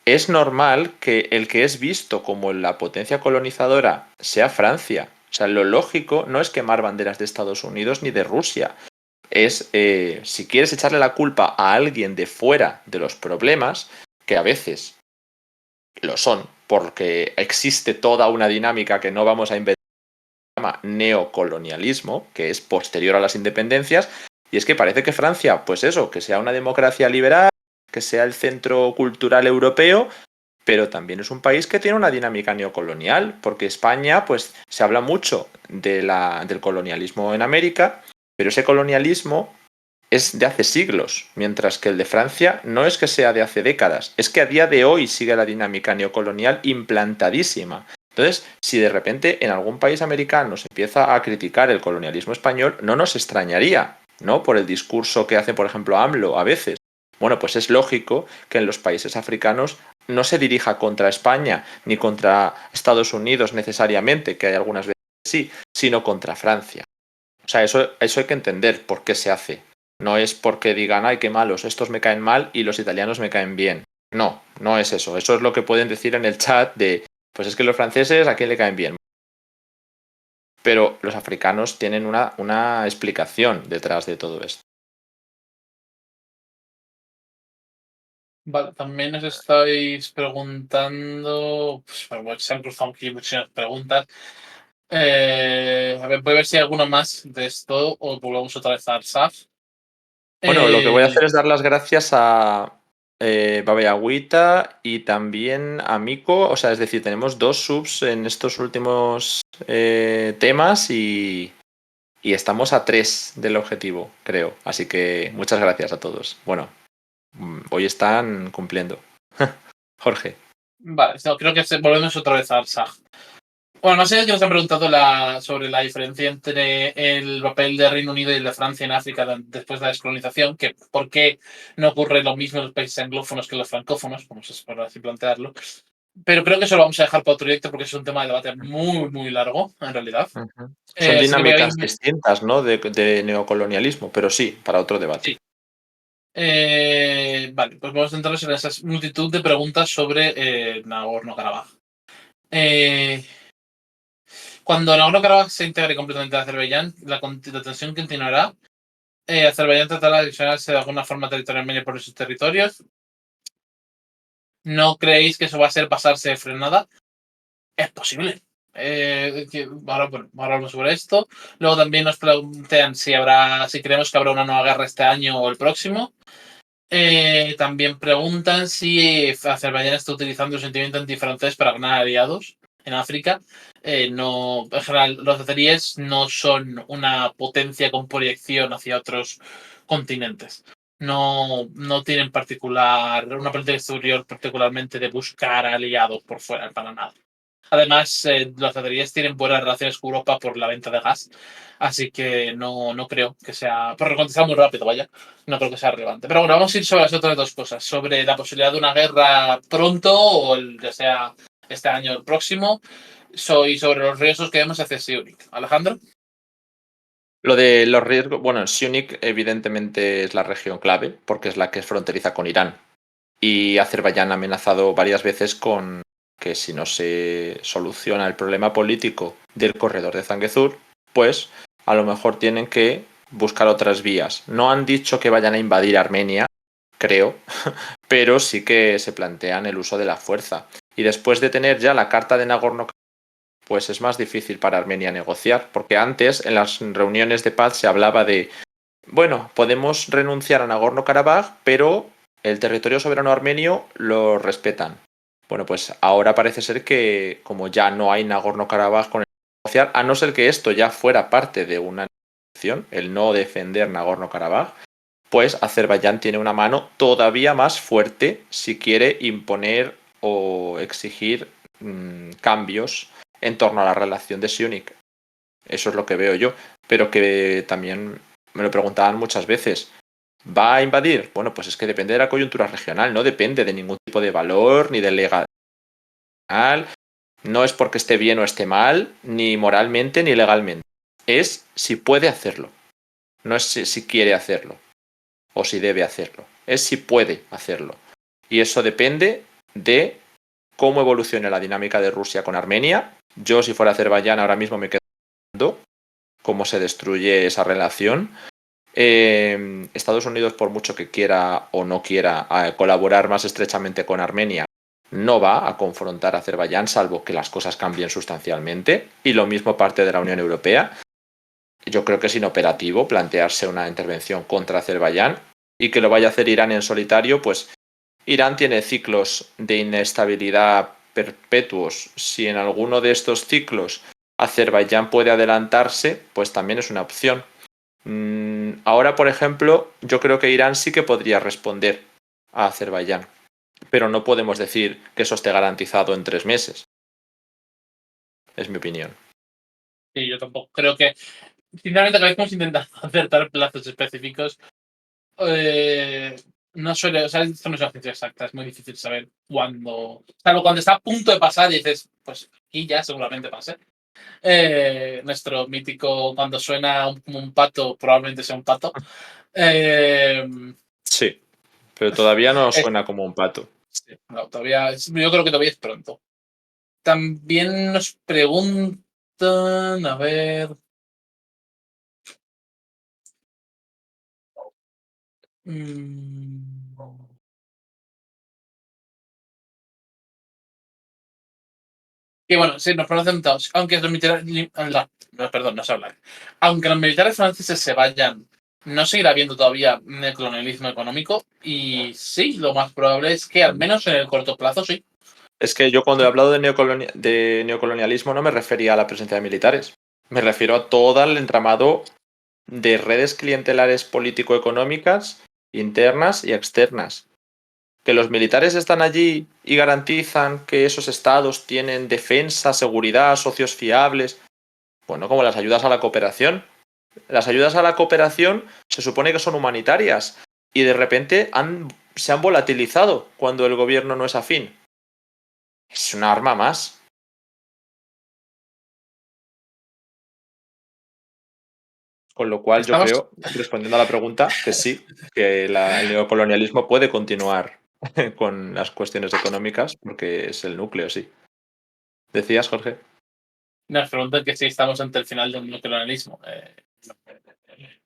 es normal que el que es visto como la potencia colonizadora sea Francia. O sea, lo lógico no es quemar banderas de Estados Unidos ni de Rusia. Es, si quieres echarle la culpa a alguien de fuera de los problemas, que a veces lo son, porque existe toda una dinámica que no vamos a inventar, se llama neocolonialismo, que es posterior a las independencias, y es que parece que Francia, pues eso, que sea una democracia liberal, que sea el centro cultural europeo, pero también es un país que tiene una dinámica neocolonial, porque España, pues se habla mucho del colonialismo en América, pero ese colonialismo es de hace siglos, mientras que el de Francia no es que sea de hace décadas, es que a día de hoy sigue la dinámica neocolonial implantadísima. Entonces, si de repente en algún país americano se empieza a criticar el colonialismo español, no nos extrañaría, ¿no? Por el discurso que hace, por ejemplo, AMLO a veces. Bueno, pues es lógico que en los países africanos no se dirija contra España ni contra Estados Unidos necesariamente, que hay algunas veces sí, sino contra Francia. O sea, eso hay que entender por qué se hace. No es porque digan, ay, qué malos, estos me caen mal y los italianos me caen bien. No, no es eso. Eso es lo que pueden decir en el chat de, pues es que los franceses a quién le caen bien. Pero los africanos tienen una explicación detrás de todo esto. Vale, también os estáis preguntando, pues, bueno, se han cruzado aquí muchas preguntas. A ver, voy a ver si hay alguno más de esto o volvemos otra vez a Arsaf. Bueno, lo que voy a hacer Eh, es dar las gracias a Babe Agüita y también a Miko. O sea, es decir, tenemos dos subs en estos últimos temas y estamos a 3 del objetivo, creo. Así que muchas gracias a todos. Bueno, hoy están cumpliendo. Jorge. vale, no, creo que volvemos otra vez a Arsaf. Bueno, no sé si nos han preguntado sobre la diferencia entre el papel de Reino Unido y el de Francia en África después de la descolonización, que por qué no ocurre lo mismo en los países anglófonos que en los francófonos, vamos a por así plantearlo. Pero creo que eso lo vamos a dejar para otro directo porque es un tema de debate muy, muy largo, en realidad. Ujú. Son Así que dinámicas distintas, ¿no? De neocolonialismo, pero sí, para otro debate. sí. Vale, pues vamos a centrarnos en esa multitud de preguntas sobre Nagorno-Karabaj. Eh, Cuando Nagorno-Karabaj se integre completamente a Azerbaiyán, la tensión continuará. Azerbaiyán tratará de adicionarse de alguna forma territorialmente por sus territorios. ¿No creéis que eso va a ser pasarse de frenada? Es posible. Ahora hablamos sobre esto. Luego también nos plantean si creemos que habrá una nueva guerra este año o el próximo. También preguntan si Azerbaiyán está utilizando el sentimiento antifrancés para ganar aliados en África. No, en general, los azeríes no son una potencia con proyección hacia otros continentes. No tienen una política exterior particularmente de buscar aliados por fuera, para nada. Además, los azeríes tienen buenas relaciones con Europa por la venta de gas, así que no creo que sea, por contestar muy rápido, vaya, no creo que sea relevante. Pero bueno, vamos a ir sobre las otras dos cosas, sobre la posibilidad de una guerra pronto o ya sea este año o el próximo, y sobre los riesgos que vemos hacia Siunic. Alejandro. Lo de los riesgos, bueno, Syunik evidentemente es la región clave porque es la que es fronteriza con Irán. Y Azerbaiyán ha amenazado varias veces con que si no se soluciona el problema político del corredor de Zangezur, pues a lo mejor tienen que buscar otras vías. No han dicho que vayan a invadir Armenia, creo, pero sí que se plantean el uso de la fuerza. Y después de tener ya la carta de Nagorno-Karabaj, pues es más difícil para Armenia negociar, porque antes en las reuniones de paz se hablaba de, bueno, podemos renunciar a Nagorno-Karabaj, pero el territorio soberano armenio lo respetan. Bueno, pues ahora parece ser que como ya no hay Nagorno-Karabaj con el que negociar, a no ser que esto ya fuera parte de una negociación, el no defender Nagorno-Karabaj, pues Azerbaiyán tiene una mano todavía más fuerte si quiere imponer o exigir cambios en torno a la relación de Siunik. Eso es lo que veo yo, pero que también me lo preguntaban muchas veces. ¿Va a invadir? Bueno, pues es que depende de la coyuntura regional, no depende de ningún tipo de valor ni de legal. No es porque esté bien o esté mal, ni moralmente ni legalmente. Es si puede hacerlo. No es si quiere hacerlo o si debe hacerlo. Es si puede hacerlo. Y eso depende de cómo evolucione la dinámica de Rusia con Armenia. Yo, si fuera Azerbaiyán, ahora mismo me quedo cómo se destruye esa relación. Estados Unidos, por mucho que quiera o no quiera colaborar más estrechamente con Armenia, no va a confrontar a Azerbaiyán, salvo que las cosas cambien sustancialmente. Y lo mismo parte de la Unión Europea. Yo creo que es inoperativo plantearse una intervención contra Azerbaiyán y que lo vaya a hacer Irán en solitario, pues Irán tiene ciclos de inestabilidad perpetuos. Si en alguno de estos ciclos Azerbaiyán puede adelantarse, pues también es una opción. Ahora, por ejemplo, yo creo que Irán sí que podría responder a Azerbaiyán, pero no podemos decir que eso esté garantizado en 3 meses. Es mi opinión. Sí, yo tampoco creo que, sinceramente, cada vez que hemos intentado acertar plazos específicos, no suele, o sea, esto no es una ciencia exacta, es muy difícil saber cuándo, salvo cuando está a punto de pasar y dices, pues aquí ya seguramente pase. Nuestro mítico, cuando suena como un pato, probablemente sea un pato. Sí, pero todavía no Es- suena como un pato. sí, no, todavía, yo creo que todavía es pronto. También nos preguntan, a ver. mm, que bueno, sí, nos preguntan, aunque los militares, perdón, no sé hablar. Aunque los militares franceses se vayan, ¿no seguirá habiendo todavía neocolonialismo económico? Y sí, lo más probable es que al menos en el corto plazo sí. Es que yo cuando he hablado de neocolonialismo no me refería a la presencia de militares. Me refiero a todo el entramado de redes clientelares político-económicas internas y externas. Que los militares están allí y garantizan que esos estados tienen defensa, seguridad, socios fiables. Bueno, como las ayudas a la cooperación. Las ayudas a la cooperación se supone que son humanitarias y de repente se han volatilizado cuando el gobierno no es afín. Es una arma más. Con lo cual yo Estamos. creo, respondiendo a la pregunta, que sí, que el neocolonialismo puede continuar con las cuestiones económicas porque es el núcleo, sí. ¿Decías, Jorge? Nos preguntan que si estamos ante el final del neocolonialismo.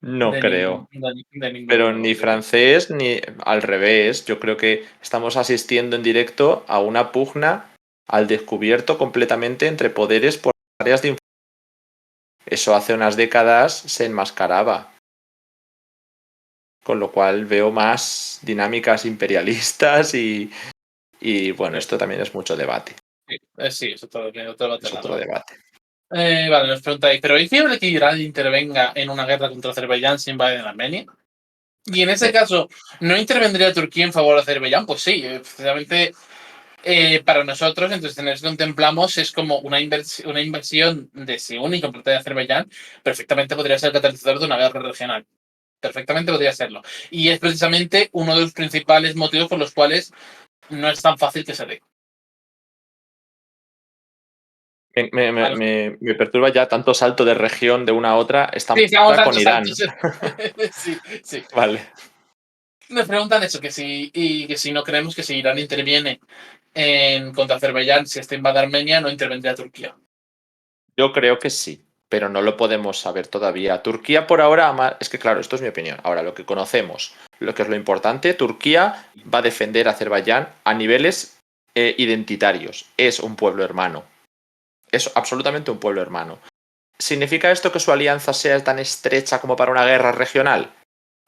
No creo. De ningún Pero modo. ni francés ni al revés. Yo creo que estamos asistiendo en directo a una pugna al descubierto completamente entre poderes por áreas de influencia. Eso hace unas décadas se enmascaraba. Con lo cual veo más dinámicas imperialistas y bueno, esto también es mucho debate. Sí, eso todo, otro debate Es otro largo. debate. Vale, nos preguntáis, ¿pero es viable que Irán intervenga en una guerra contra Azerbaiyán si invaden Armenia? Y en ese Eh, caso, ¿no intervendría Turquía en favor de Azerbaiyán? Pues sí, precisamente para nosotros, entonces en eso contemplamos es como una invasión de Siún y completa de Azerbaiyán, perfectamente podría ser el catalizador de una guerra regional. Perfectamente podría serlo. Y es precisamente uno de los principales motivos por los cuales no es tan fácil que se dé. me perturba ya tanto salto de región de una a otra. Sí, Estamos estamos ahora con altos, Irán. altos. Sí, sí. Vale. Me preguntan eso, que si, y que si no creemos que si Irán interviene contra Azerbaiyán, si este invade Armenia, no intervendría Turquía. Yo creo que sí. pero no lo podemos saber todavía. Turquía por ahora, es que claro, esto es mi opinión. Ahora, lo que conocemos, lo que es lo importante, Turquía va a defender a Azerbaiyán a niveles identitarios. Es un pueblo hermano. Es absolutamente un pueblo hermano. ¿Significa esto que su alianza sea tan estrecha como para una guerra regional?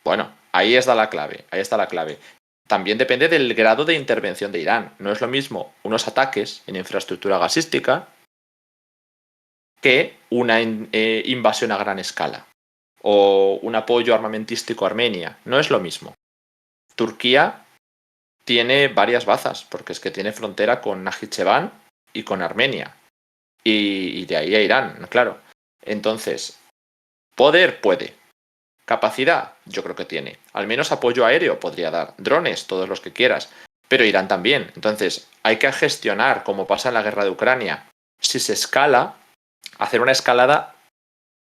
Bueno, ahí está la clave, ahí está la clave. También depende del grado de intervención de Irán. No es lo mismo unos ataques en infraestructura gasística que una invasión a gran escala o un apoyo armamentístico a Armenia. No es lo mismo. Turquía tiene varias bazas, porque es que tiene frontera con Najicheván y con Armenia. Y de ahí a Irán, claro. Entonces, poder puede. Capacidad, yo creo que tiene. Al menos apoyo aéreo podría dar. Drones, todos los que quieras. Pero Irán también. Entonces, hay que gestionar, como pasa en la guerra de Ucrania. Si se escala, hacer una escalada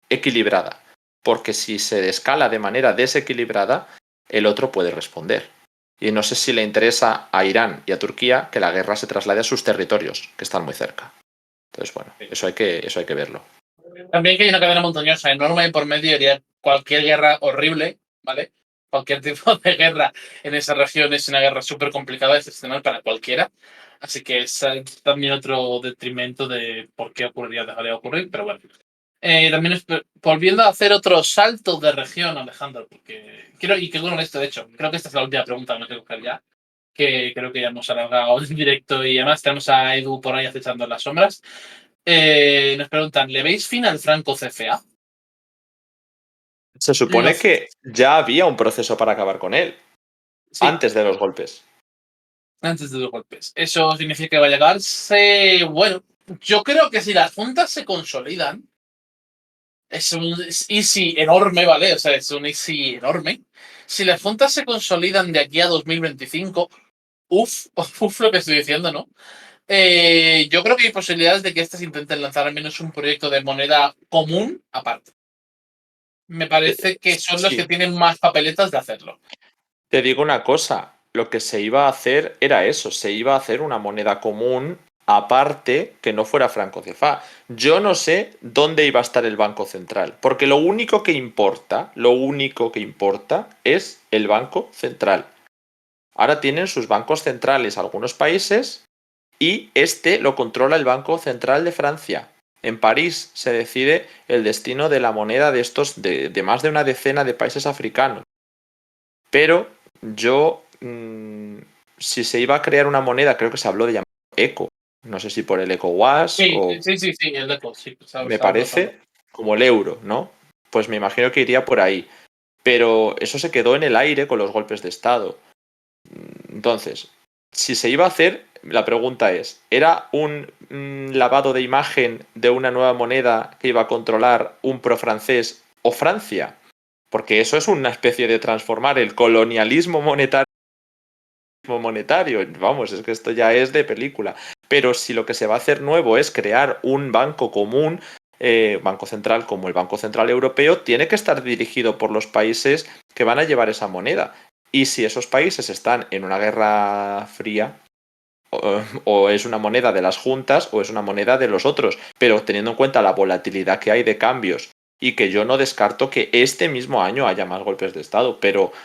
equilibrada. Porque si se escala de manera desequilibrada, el otro puede responder. Y no sé si le interesa a Irán y a Turquía que la guerra se traslade a sus territorios, que están muy cerca. Entonces, bueno, eso hay que verlo. También que hay una cadena montañosa enorme por medio, haría cualquier guerra horrible, ¿vale? Cualquier tipo de guerra en esa región es una guerra súper complicada, excepcional para cualquiera. Así que es también otro detrimento de por qué ocurriría, dejaría de ocurrir, pero bueno. También volviendo a hacer otro salto de región, Alejandro, porque quiero, y que bueno esto, de hecho, creo que esta es la última pregunta, no quiero coger ya, que creo que ya hemos alargado el directo y además tenemos a Edu por ahí acechando en las sombras. Nos preguntan, ¿le veis fin al Franco CFA? Se supone Los, que ya había un proceso para acabar con él, sí, antes de los golpes. antes de los golpes. ¿Eso significa que va a llegarse? Bueno, yo creo que si las juntas se consolidan, es un easy enorme, ¿vale? O sea, es un easy enorme. Si las juntas se consolidan de aquí a 2025, uff, uff lo que estoy diciendo, ¿no? Yo creo que hay posibilidades de que estas intenten lanzar al menos un proyecto de moneda común aparte. Me parece que son los que Sí, tienen más papeletas de hacerlo. te digo una cosa, lo que se iba a hacer era eso, se iba a hacer una moneda común aparte que no fuera franco CFA. Yo no sé dónde iba a estar el Banco Central, porque lo único que importa es el Banco Central. Ahora tienen sus bancos centrales algunos países y este lo controla el Banco Central de Francia. En París se decide el destino de la moneda de estos de más de una decena de países africanos. Pero yo, si se iba a crear una moneda, creo que se habló de llamar ECO. No sé si por el ECOWAS Sí, o sí, sí, sí, el DECO, sí, me estaba pensando. parece como el euro, ¿no? Pues me imagino que iría por ahí. Pero eso se quedó en el aire con los golpes de Estado. Entonces, si se iba a hacer, la pregunta es, ¿era un lavado de imagen de una nueva moneda que iba a controlar un pro-francés o Francia? Porque eso es una especie de transformar el colonialismo monetario. Vamos, es que esto ya es de película. Pero si lo que se va a hacer nuevo es crear un banco común, banco central como el Banco Central Europeo, tiene que estar dirigido por los países que van a llevar esa moneda. Y si esos países están en una guerra fría, o es una moneda de las juntas o es una moneda de los otros, pero teniendo en cuenta la volatilidad que hay de cambios y que yo no descarto que este mismo año haya más golpes de Estado,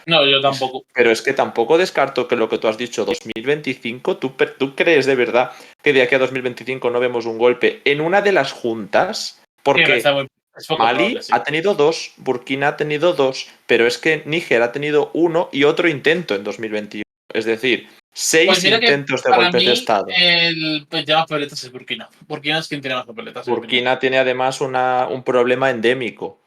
No, yo tampoco. pero es que tampoco descarto que lo que tú has dicho, 2025, ¿tú crees de verdad que de aquí a 2025 no vemos un golpe en una de las juntas? Sí, Porque es poco probable, Mali sí. ha tenido dos, Burkina ha tenido dos, pero es que Níger ha tenido uno y otro intento en 2021. Es decir, Pues 6 mira que intentos de para golpes de mí Estado. el pues, ya más papeletas es Burkina. Burkina es quien tiene más papeletas, en mi opinión. Burkina tiene además un problema endémico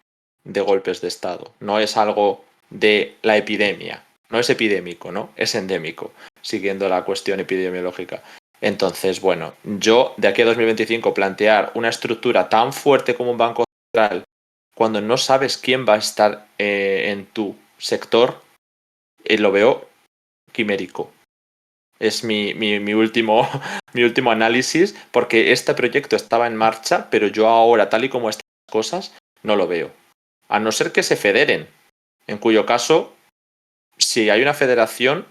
de golpes de Estado. No es algo de la epidemia. No es epidémico, ¿no? Es endémico, siguiendo la cuestión epidemiológica. Entonces, bueno, yo de aquí a 2025 plantear una estructura tan fuerte como un banco central cuando no sabes quién va a estar en tu sector, lo veo quimérico. Es mi último, mi último análisis, porque este proyecto estaba en marcha, pero yo ahora, tal y como están las cosas, no lo veo. A no ser que se federen, en cuyo caso, si hay una federación,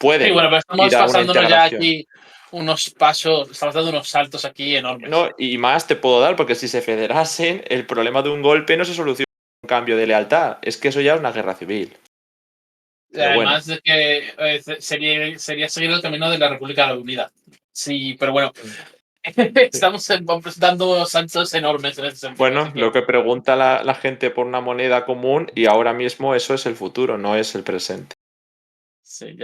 pueden Sí, bueno, pero estamos ir a una pasándonos ya integración. aquí unos pasos, estamos dando unos saltos aquí enormes. No, y más te puedo dar, porque si se federasen, el problema de un golpe no se soluciona con un cambio de lealtad. Es que eso ya es una guerra civil. Pero bueno, Además de que sería seguir el camino de la República Unida. Sí, pero bueno, estamos dando saltos enormes en ese sentido. bueno, Así que lo que pregunta la gente por una moneda común y ahora mismo eso es el futuro, no es el presente. sí,